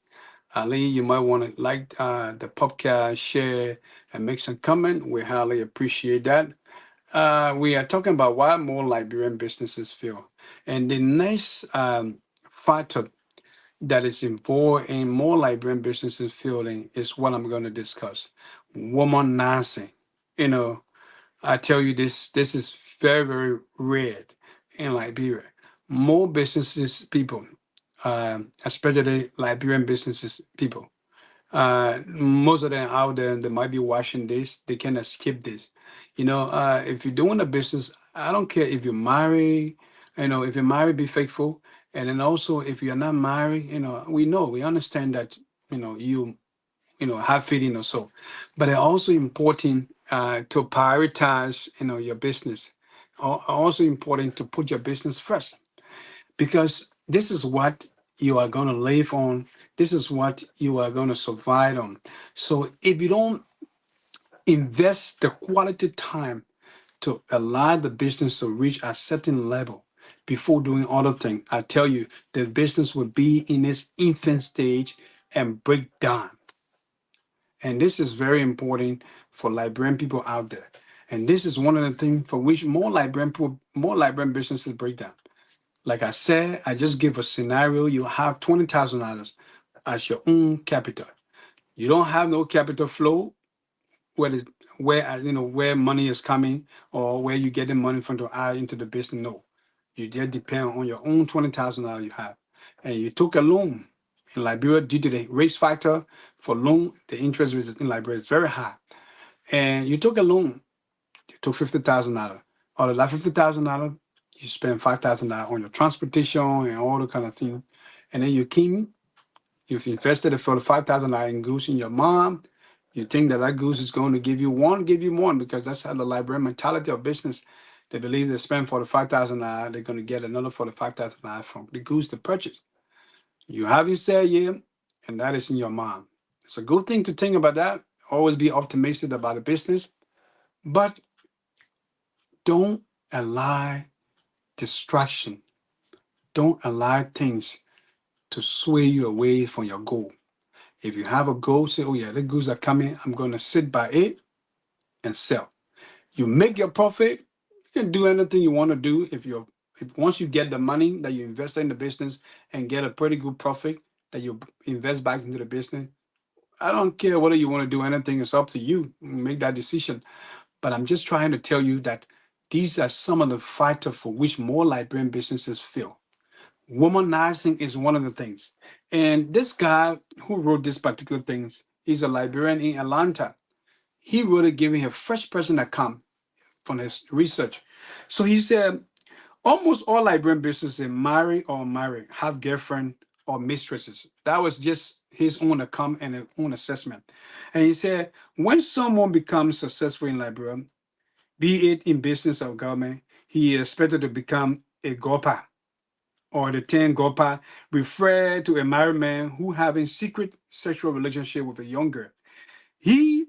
Ali. You might want to like the podcast, share, and make some comment. We highly appreciate that. We are talking about why more Liberian businesses fail. And the next factor that is involved in more Liberian businesses failing is what I'm going to discuss. Womanizing. I tell you this is very, very rare in Liberia. More businesses people, especially Liberian businesses people, most of them out there, they might be watching this, they can escape this. If you're doing a business, I don't care if you're married, if you're married, be faithful. And then also if you're not married, we understand that, have feeding or so. But it's also important to prioritize, your business. Also important to put your business first, because this is what you are going to live on. This is what you are going to survive on. So if you don't invest the quality time to allow the business to reach a certain level before doing other things, I tell you, the business will be in its infant stage and break down. And this is very important for Liberian people out there. And this is one of the things for which more Liberian businesses break down. Like I said, I just give a scenario. You have $20,000 as your own capital. You don't have no capital flow, where money is coming or where you getting money from to add into the business. No, you just depend on your own $20,000 you have. and you took a loan in Liberia due to the race factor for loan, the interest rate in Liberia is very high. And you took a loan, you took $50,000. Out of that $50,000, you spend $5,000 on your transportation and all the kind of thing. And then you came, you've invested it for the $5,000 in goose in your mom. You think that that goose is going to give you one, because that's how the Liberian mentality of business. They believe they spend $45,000, they're going to get another $45,000 from the goose to purchase. You have your say yeah, and that is in your mind. It's a good thing to think about that. Always be optimistic about the business, but don't allow distraction. Don't allow things to sway you away from your goal. If you have a goal, say, oh yeah, the goods are coming. I'm going to sit by it and sell. You make your profit. You can do anything you want to do. If once you get the money that you invest in the business and get a pretty good profit that you invest back into the business, I don't care whether you want to do anything. It's up to you. Make that decision. But I'm just trying to tell you that these are some of the factors for which more Liberian businesses fail. Womanizing is one of the things. And this guy who wrote this particular things, he's a Liberian in Atlanta. He wrote it giving a first person account from his research. So he said almost all Liberian businesses marry or unmarried, have girlfriend or mistresses. That was just his own account and his own assessment. And he said when someone becomes successful in Liberia, be it in business or government, he is expected to become a gopa, or the 10 gopa refer to a married man who having secret sexual relationship with a young girl. He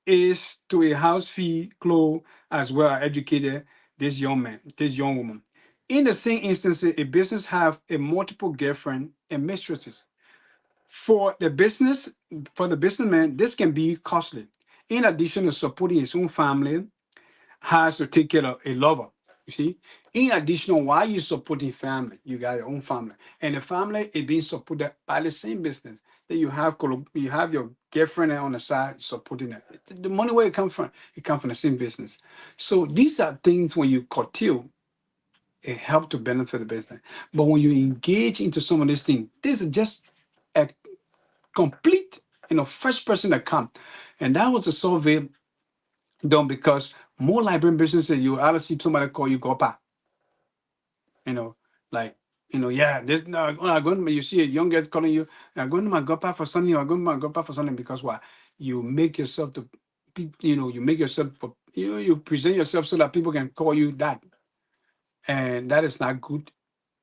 is to a house fee, clothes, as well as educated this young man, this young woman. In the same instance, a business have a multiple girlfriend and mistresses. For the business, for the businessman, this can be costly. In addition to supporting his own family, has to take care of a lover. You see, in addition, why you supporting family? You got your own family, and the family is being supported by the same business. Then you have your girlfriend on the side supporting it. The money where it comes from, it comes from the same business. So these are things when you curtail, it helps to benefit the business. But when you engage into some of these things, this is just a complete, first person that come, and that was a survey done because more Liberian businesses, you either see somebody call you Gopa, you know, like, yeah, this no, I'm going to, you see a young girl calling you, I'm going to my Gopa for something, I'm going to my Gopa for something, because why? You make yourself to be, you make yourself for, you present yourself so that people can call you that. And that is not good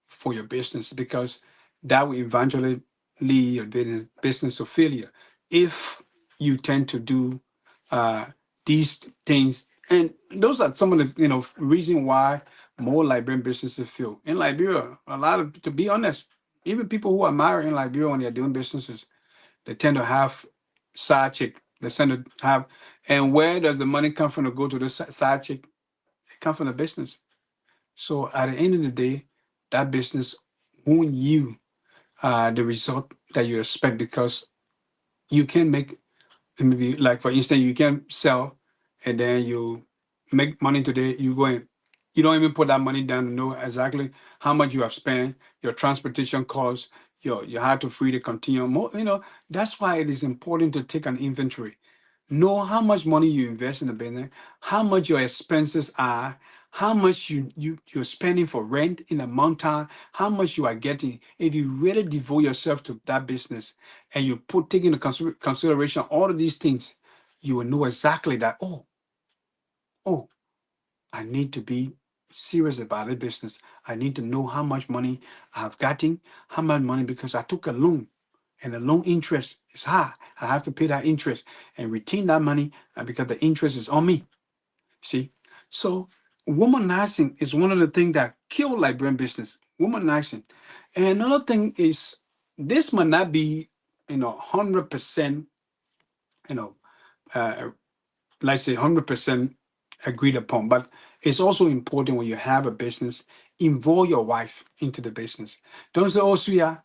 for your business, because that will eventually lead your business to failure if you tend to do uh, these things. And those are some of the reason why more Liberian businesses fail. In Liberia, a lot of, to be honest, even people who are married in Liberia when they're doing businesses, they tend to have side chick. They tend to have, and where does the money come from to go to the side chick? It comes from the business. So at the end of the day, that business won't you the result that you expect, because you can make, maybe like for instance, you can sell and then you make money today, you go and you don't even put that money down to know exactly how much you have spent, your transportation costs, your how to free to continue more, that's why it is important to take an inventory. Know how much money you invest in the business, how much your expenses are, how much you're spending for rent in a month time, how much you are getting. If you really devote yourself to that business and you put taking into consideration all of these things, you will know exactly that, oh, I need to be serious about the business. I need to know how much money I've gotten, how much money, because I took a loan and the loan interest is high. I have to pay that interest and retain that money because the interest is on me. See? So womanizing is one of the things that kill Liberian business. Womanizing. And another thing is this might not be, 100%, you know, uh, let's say 100% agreed upon. But it's also important when you have a business, involve your wife into the business. Don't say, oh, Suya,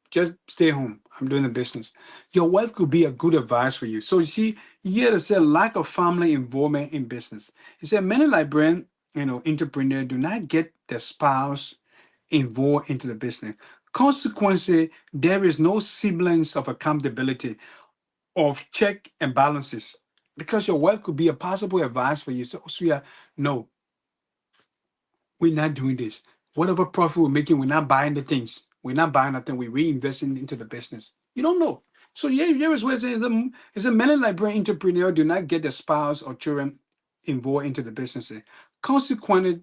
just stay home. I'm doing the business. Your wife could be a good advice for you. So you see, here to say lack of family involvement in business. He said many Liberian, entrepreneurs do not get their spouse involved into the business. Consequently, there is no semblance of accountability of check and balances because your wife could be a possible advice for you. So, sweetheart, no, we're not doing this. Whatever profit we're making, we're not buying the things. We're not buying nothing. We're reinvesting into the business. You don't know. So yeah, here is where it's a many Liberian entrepreneur do not get their spouse or children involved into the business. Consequently,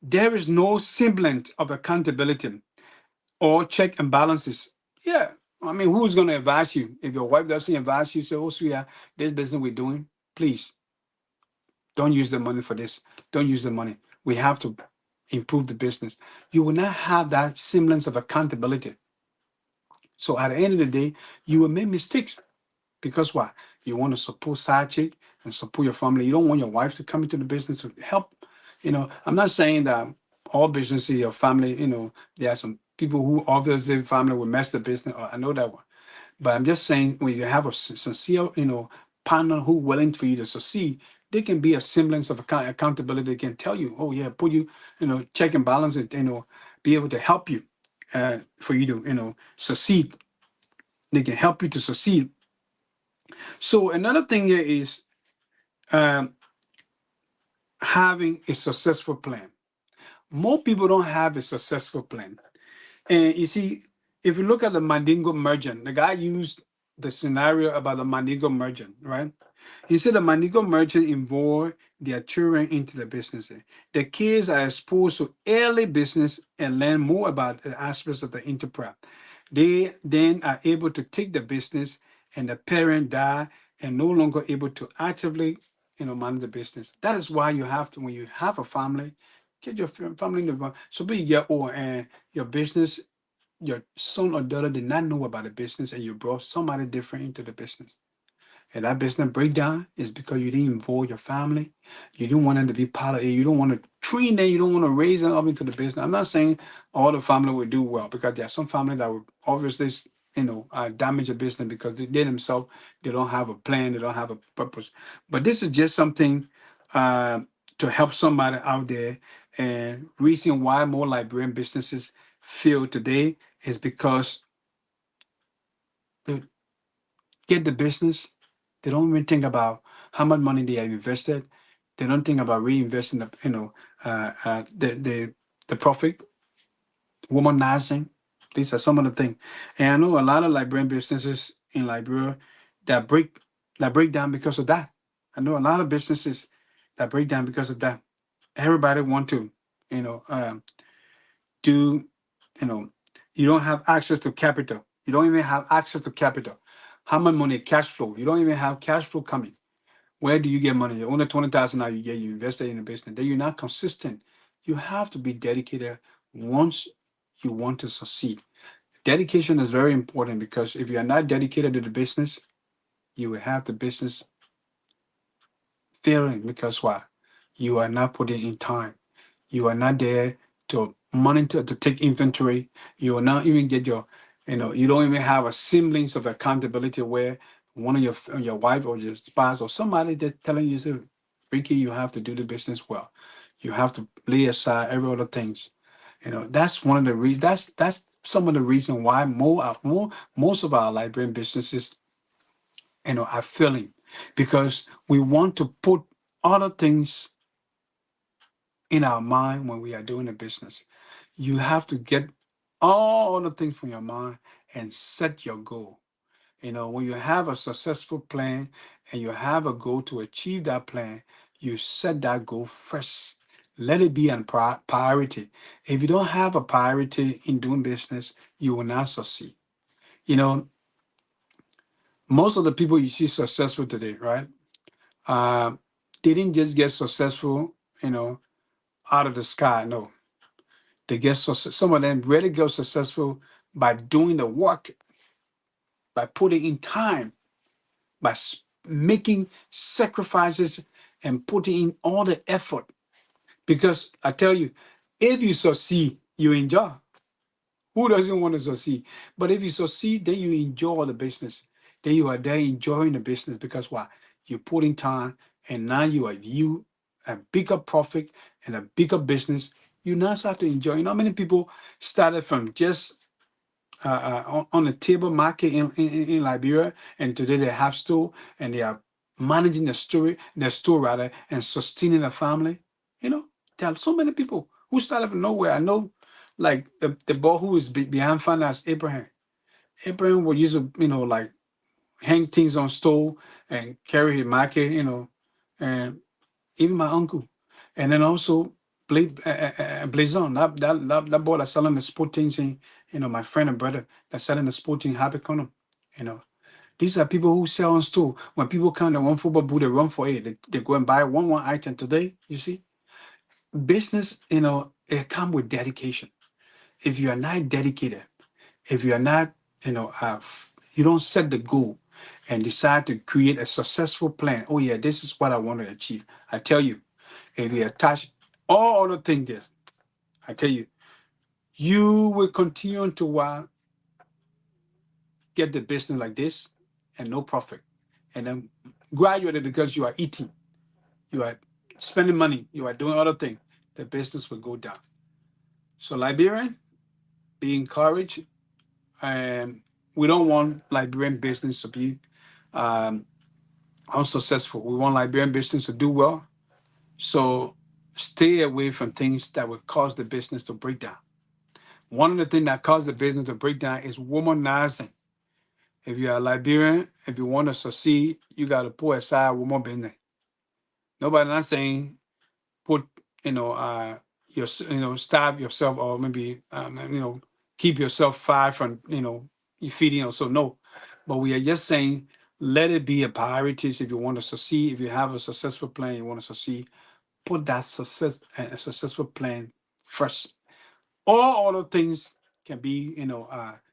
there is no semblance of accountability or check and balances. Yeah. I mean, who's going to advise you? If your wife doesn't advise you, say, oh, sweetheart, this business we're doing, please don't use the money for this. Don't use the money. We have to improve the business. You will not have that semblance of accountability. So at the end of the day, you will make mistakes because what? You want to support side chick and support your family. You don't want your wife to come into the business to help. I'm not saying that all businesses, your family, there are some people who obviously family will mess the business. I know that one. But I'm just saying when you have a sincere, partner who willing for you to succeed, they can be a semblance of accountability. They can tell you, oh yeah, put you, check and balance it, be able to help you for you to, succeed. They can help you to succeed. So another thing here is um, having a successful plan. More people don't have a successful plan. And you see, if you look at the Mandingo merchant, the guy used the scenario about the Mandingo merchant, right? He said the Mandingo merchant involved their children into the business. The kids are exposed to early business and learn more about the aspects of the enterprise. They then are able to take the business and the parent die and no longer able to actively, manage the business. That is why you have to, when you have a family, get your family involved. So be a year old and your business, your son or daughter did not know about the business and you brought somebody different into the business. And that business breakdown is because you didn't involve your family. You didn't want them to be part of it. You don't want to train them. You don't want to raise them up into the business. I'm not saying all the family will do well because there are some family that will obviously, damage a business because they themselves, they don't have a plan. They don't have a purpose. But this is just something uh, to help somebody out there. And reason why more Liberian businesses fail today is because they get the business. They don't even think about how much money they have invested. They don't think about reinvesting the profit, womanizing. These are some of the things. And I know a lot of Liberian businesses in Liberia that break down because of that. I know a lot of businesses that break down because of that. Everybody want to, you know, um, do, you know, you don't have access to capital. You don't even have access to capital. How much money? Cash flow. You don't even have cash flow coming. Where do you get money? You only 20,000 now you invested in a business. Then you're not consistent. You have to be dedicated once you want to succeed. Dedication is very important because if you are not dedicated to the business, you will have the business failing because why? You are not putting in time. You are not there to monitor, to take inventory. You will not even get you don't even have a semblance of accountability where one of your wife or your spouse or somebody that telling you, say, Ricky, you have to do the business well. You have to lay aside every other things. That's one of the reasons. That's some of the reason why most of our Liberian businesses, are failing because we want to put other things in our mind when we are doing a business. You have to get all the things from your mind and set your goal. When you have a successful plan and you have a goal to achieve that plan, you set that goal first. Let it be a priority. If you don't have a priority in doing business, you will not succeed. You know, most of the people you see successful today, right? Uh, they didn't just get successful, out of the sky. No, they get some of them really get successful by doing the work, by putting in time, by making sacrifices and putting in all the effort. Because I tell you, if you succeed, you enjoy. Who doesn't want to succeed? But if you succeed, then you enjoy the business. Then you are there enjoying the business because why? You put in time and now you a bigger profit and a bigger business. You now start to enjoy. You know how many people started from just on the table market in Liberia, and today they have store and they are managing their store rather, and sustaining a family. You know, there are so many people who started from nowhere. I know, like the boy who is behind finance, Abraham. Abraham would use to, like hang things on store and carry his market, and even my uncle. And then also Blazon, that boy that's selling the sporting thing, my friend and brother that's selling the sporting happy corner, you know. These are people who sell on store. When people come, they want football boot, they run for it. They go and buy one item today. You see, business, it come with dedication. If you are not dedicated, if you are not, you don't set the goal and decide to create a successful plan. Oh yeah, this is what I want to achieve. I tell you, if you attach all other things there, I tell you, you will continue to get the business like this and no profit. And then gradually, because you are eating, you are spending money, you are doing other things, the business will go down. So Liberian, be encouraged. And we don't want Liberian business to be um, unsuccessful. We want Liberian business to do well. So stay away from things that would cause the business to break down. One of the things that causes the business to break down is womanizing. If you're a Liberian, if you want to succeed, you got to put aside woman business. Nobody not saying put, your, starve yourself or maybe, keep yourself far from, you feeding or so. No, but we are just saying let it be a priority if you want to succeed. If you have a successful plan, you want to succeed, put that a successful plan first. All other things can be,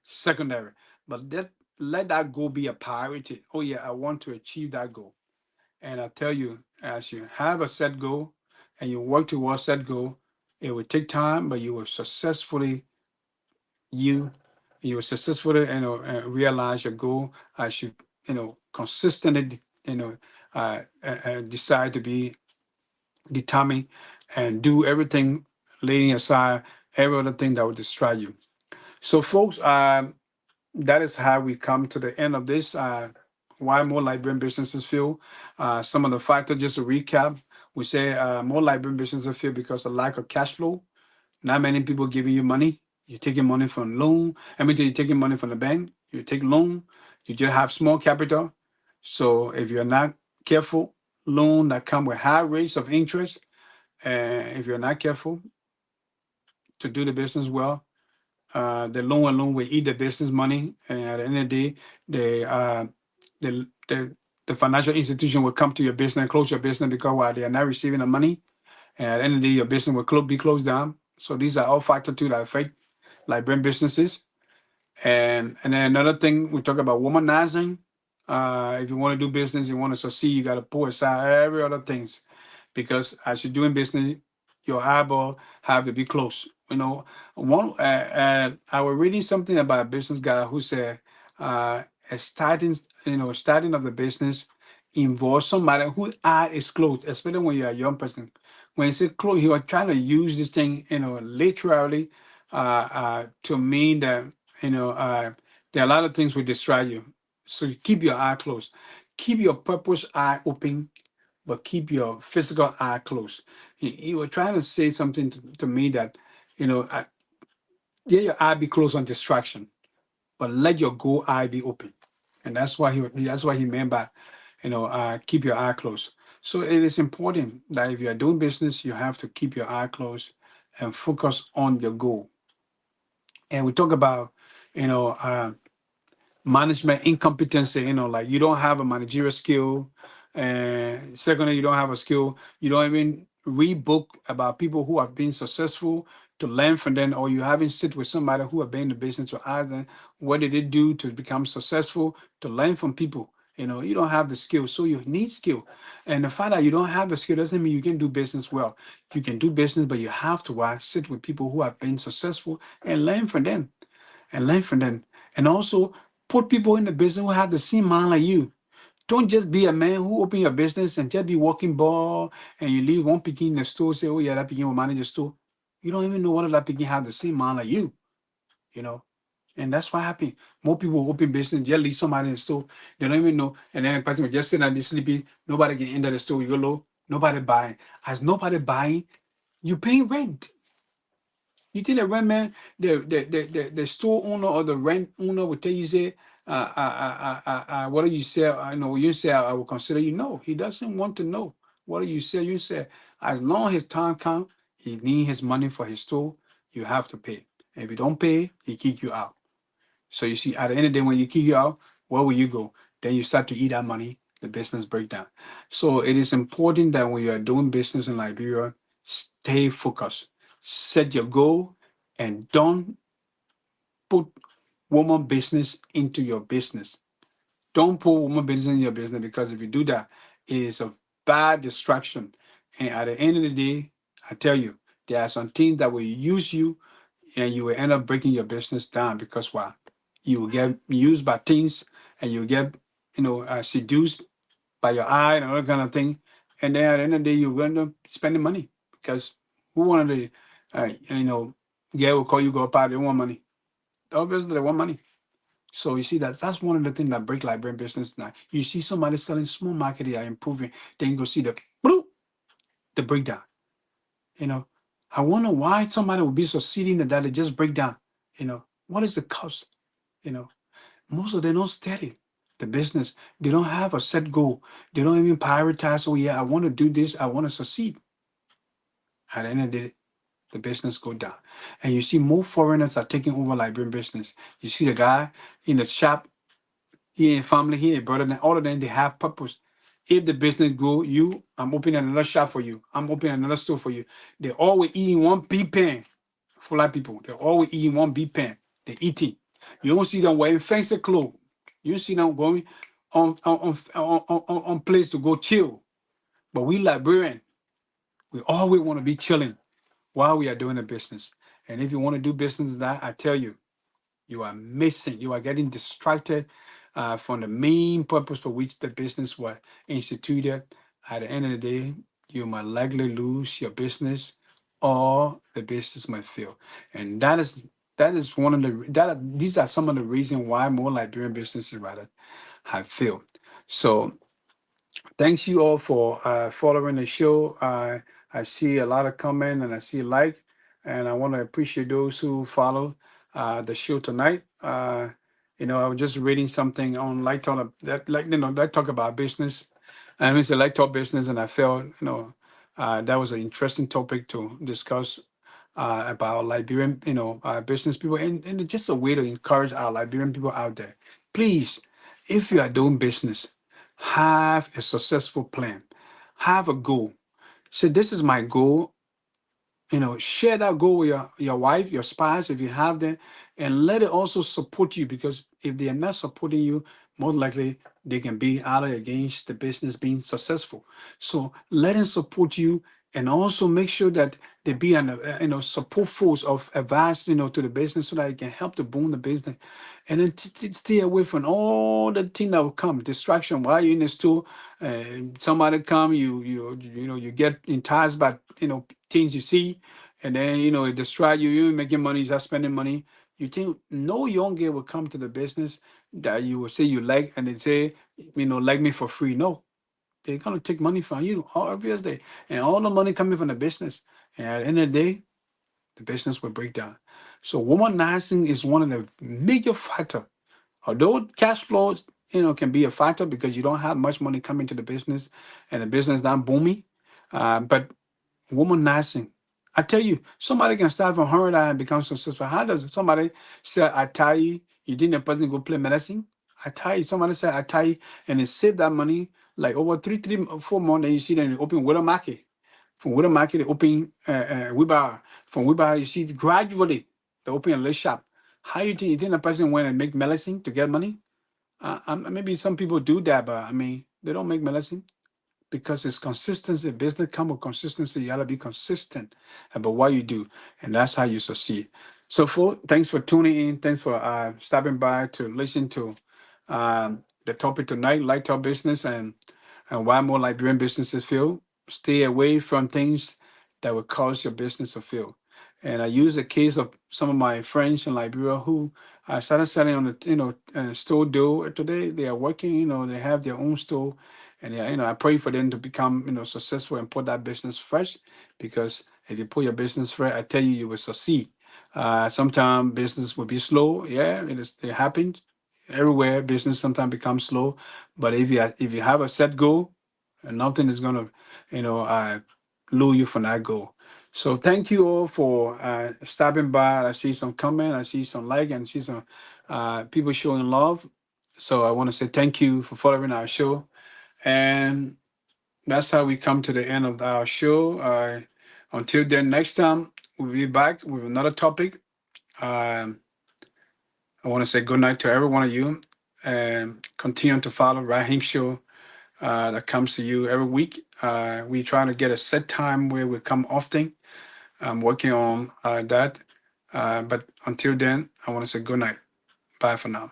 secondary, but let that goal be a priority. Oh yeah, I want to achieve that goal. And I tell you, as you have a set goal and you work towards that goal, it will take time, but you will you you will successfully, realize your goal as you, consistently, decide to be determined and do everything, laying aside every other thing that would distract you. So, folks, that is how we come to the end of this. Why more Liberian businesses fail? Some of the factors, just to recap, we say more Liberian businesses fail because of lack of cash flow. Not many people giving you money. You're taking money from loan. I mean, you're taking money from the bank. You take loan. You just have small capital. So if you're not careful, loan that come with high rates of interest, and if you're not careful to do the business well, the loan alone will eat the business money, and at the end of the day, the the the financial institution will come to your business and close your business because while they are not receiving the money, and at the end of the day, your business will be closed down. So these are all factors too that affect like brand businesses. And then another thing we talk about womanizing. If you want to do business, you want to succeed, you got to put aside every other things, because as you're doing business, your eyeball have to be close. I was reading something about a business guy who said a starting of the business involves somebody whose eye is closed, especially when you're a young person. When he said close, he was trying to use this thing, literally, to mean that there are a lot of things will distract you. So you keep your eye closed, keep your purpose eye open, but keep your physical eye closed. He was trying to say something to me that, let your eye be closed on distraction, but let your goal eye be open. And that's what he meant by, keep your eye closed. So it is important that if you are doing business, you have to keep your eye closed and focus on your goal. And we talk about, you know, uh, management incompetency, like you don't have a managerial skill. And secondly, you don't have a skill. You don't even read book about people who have been successful to learn from them, or you haven't sit with somebody who have been in the business to ask them what did they do to become successful, to learn from people. You don't have the skill, so you need skill. And the fact that you don't have the skill doesn't mean you can do business well. You can do business, but you have to sit with people who have been successful and learn from them and learn from them. And also put people in the business who have the same mind like you. Don't just be a man who open your business and just be walking ball and you leave one picking in the store, say, oh yeah, that picking will manage the store. You don't even know whether that picking have the same mind like you. You know, And that's what happened. More people open business, just leave somebody in the store. They don't even know. And then the person will just sit and be sleeping. Nobody can enter the store. You go low. Nobody buying. As nobody buying, you paying rent. You think the rent man, the store owner or the rent owner will tell you, say, what do you say? I know you say I will consider you. No, he doesn't want to know. What do you say? You say, as long as his time comes, he need his money for his store, you have to pay. And if you don't pay, he kick you out. So you see, at the end of the day, when you kick you out, where will you go? Then you start to eat that money, the business breakdown. So it is important that when you are doing business in Liberia, stay focused, set your goal, and don't put woman business into your business. Don't put woman business in your business, because if you do that, it is a bad distraction. And at the end of the day, I tell you, there are some things that will use you, and you will end up breaking your business down. Because why? You will get used by things, and you will get, seduced by your eye and all that kind of thing. And then at the end of the day, you're going to spending money, because who wanted to, get will call you go party, they want money. Obviously, they want money. So you see that's one of the things that break Liberian business now. You see somebody selling small market, they are improving, then you go see bloop, the breakdown. You know, I wonder why somebody would be succeeding at that they just break down. What is the cost? You know, most of them don't study the business. They don't have a set goal. They don't even prioritize. Oh yeah, I want to do this. I want to succeed. At the end of the business go down, and you see more foreigners are taking over Liberian business. You see the guy in the shop. He ain't family, he ain't brother, and all of them, they have purpose. If the business grow, I'm opening another shop for you. I'm opening another store for you. They always eating one big pan. For like people, they always eating one big pan. They eating. You don't see them wearing fancy clothes. You don't see them going on place to go chill. But we Liberian, we always want to be chilling while we are doing the business. And if you want to do business, that I tell you, you are missing, you are getting distracted from the main purpose for which the business was instituted. At the end of the day, you might likely lose your business, or the business might fail. And that is one of the these are some of the reasons why more Liberian businesses rather have failed. So thanks you all for following the show. I see a lot of comment, and I see like, and I want to appreciate those who follow the show tonight. I was just reading something on Light Talk that, that talk about business, and it's a Light Talk business, and I felt, that was an interesting topic to discuss about Liberian, business people, and it's just a way to encourage our Liberian people out there. Please, if you are doing business, have a successful plan, have a goal. Say, this is my goal. Share that goal with your wife, your spouse, if you have them, and let it also support you, because if they are not supporting you, more likely they can be out against the business being successful. So let them support you, and also make sure that they be an support force of advice, to the business, so that it can help to boom the business. And then stay away from all the thing that will come, distraction while you're in the store. Somebody come, you get enticed by things you see, and then it distract you. You ain't making money, you're just spending money. You think no young girl will come to the business that you will say you like, and they say, like me for free. No, they're gonna take money from you, obviously, and all the money coming from the business. And at the end of the day, the business will break down. So womanizing is one of the major factor. Although cash flows, can be a factor, because you don't have much money coming to the business, and the business not booming. But womanizing, I tell you, somebody can start from $100 and become successful. How does somebody say, I tell you didn't a person go play medicine? I tell you, somebody said, I tell you, and they save that money like over 4 months, and you see them open with a market. From Widow Market, they open Webar. From Webar, you see gradually they open a little shop. How you think a person went and make medicine to get money? Maybe some people do that, but I mean, they don't make medicine, because it's consistency. Business come with consistency. You gotta be consistent about what you do, and that's how you succeed. So, thanks for tuning in. Thanks for stopping by to listen to the topic tonight, light talk business, and why more Liberian businesses fail. Stay away from things that will cause your business to fail. And I use a case of some of my friends in Liberia who I started selling on the store door. Today they are working. They have their own store, and I pray for them to become successful and put that business first. Because if you put your business first, I tell you, you will succeed. Sometimes business will be slow. Yeah, it happens everywhere. Business sometimes becomes slow, but if you have a set goal, and nothing is gonna lure you from that goal. So thank you all for stopping by. I see some comment, I see some like, and I see some people showing love. So I want to say thank you for following our show, and that's how we come to the end of our show. Until then, next time we'll be back with another topic. Um, I want to say good night to every one of you, and continue to follow Rahim Show that comes to you every week. We try to get a set time where we come often. I'm working on that. But until then, I want to say good night. Bye for now.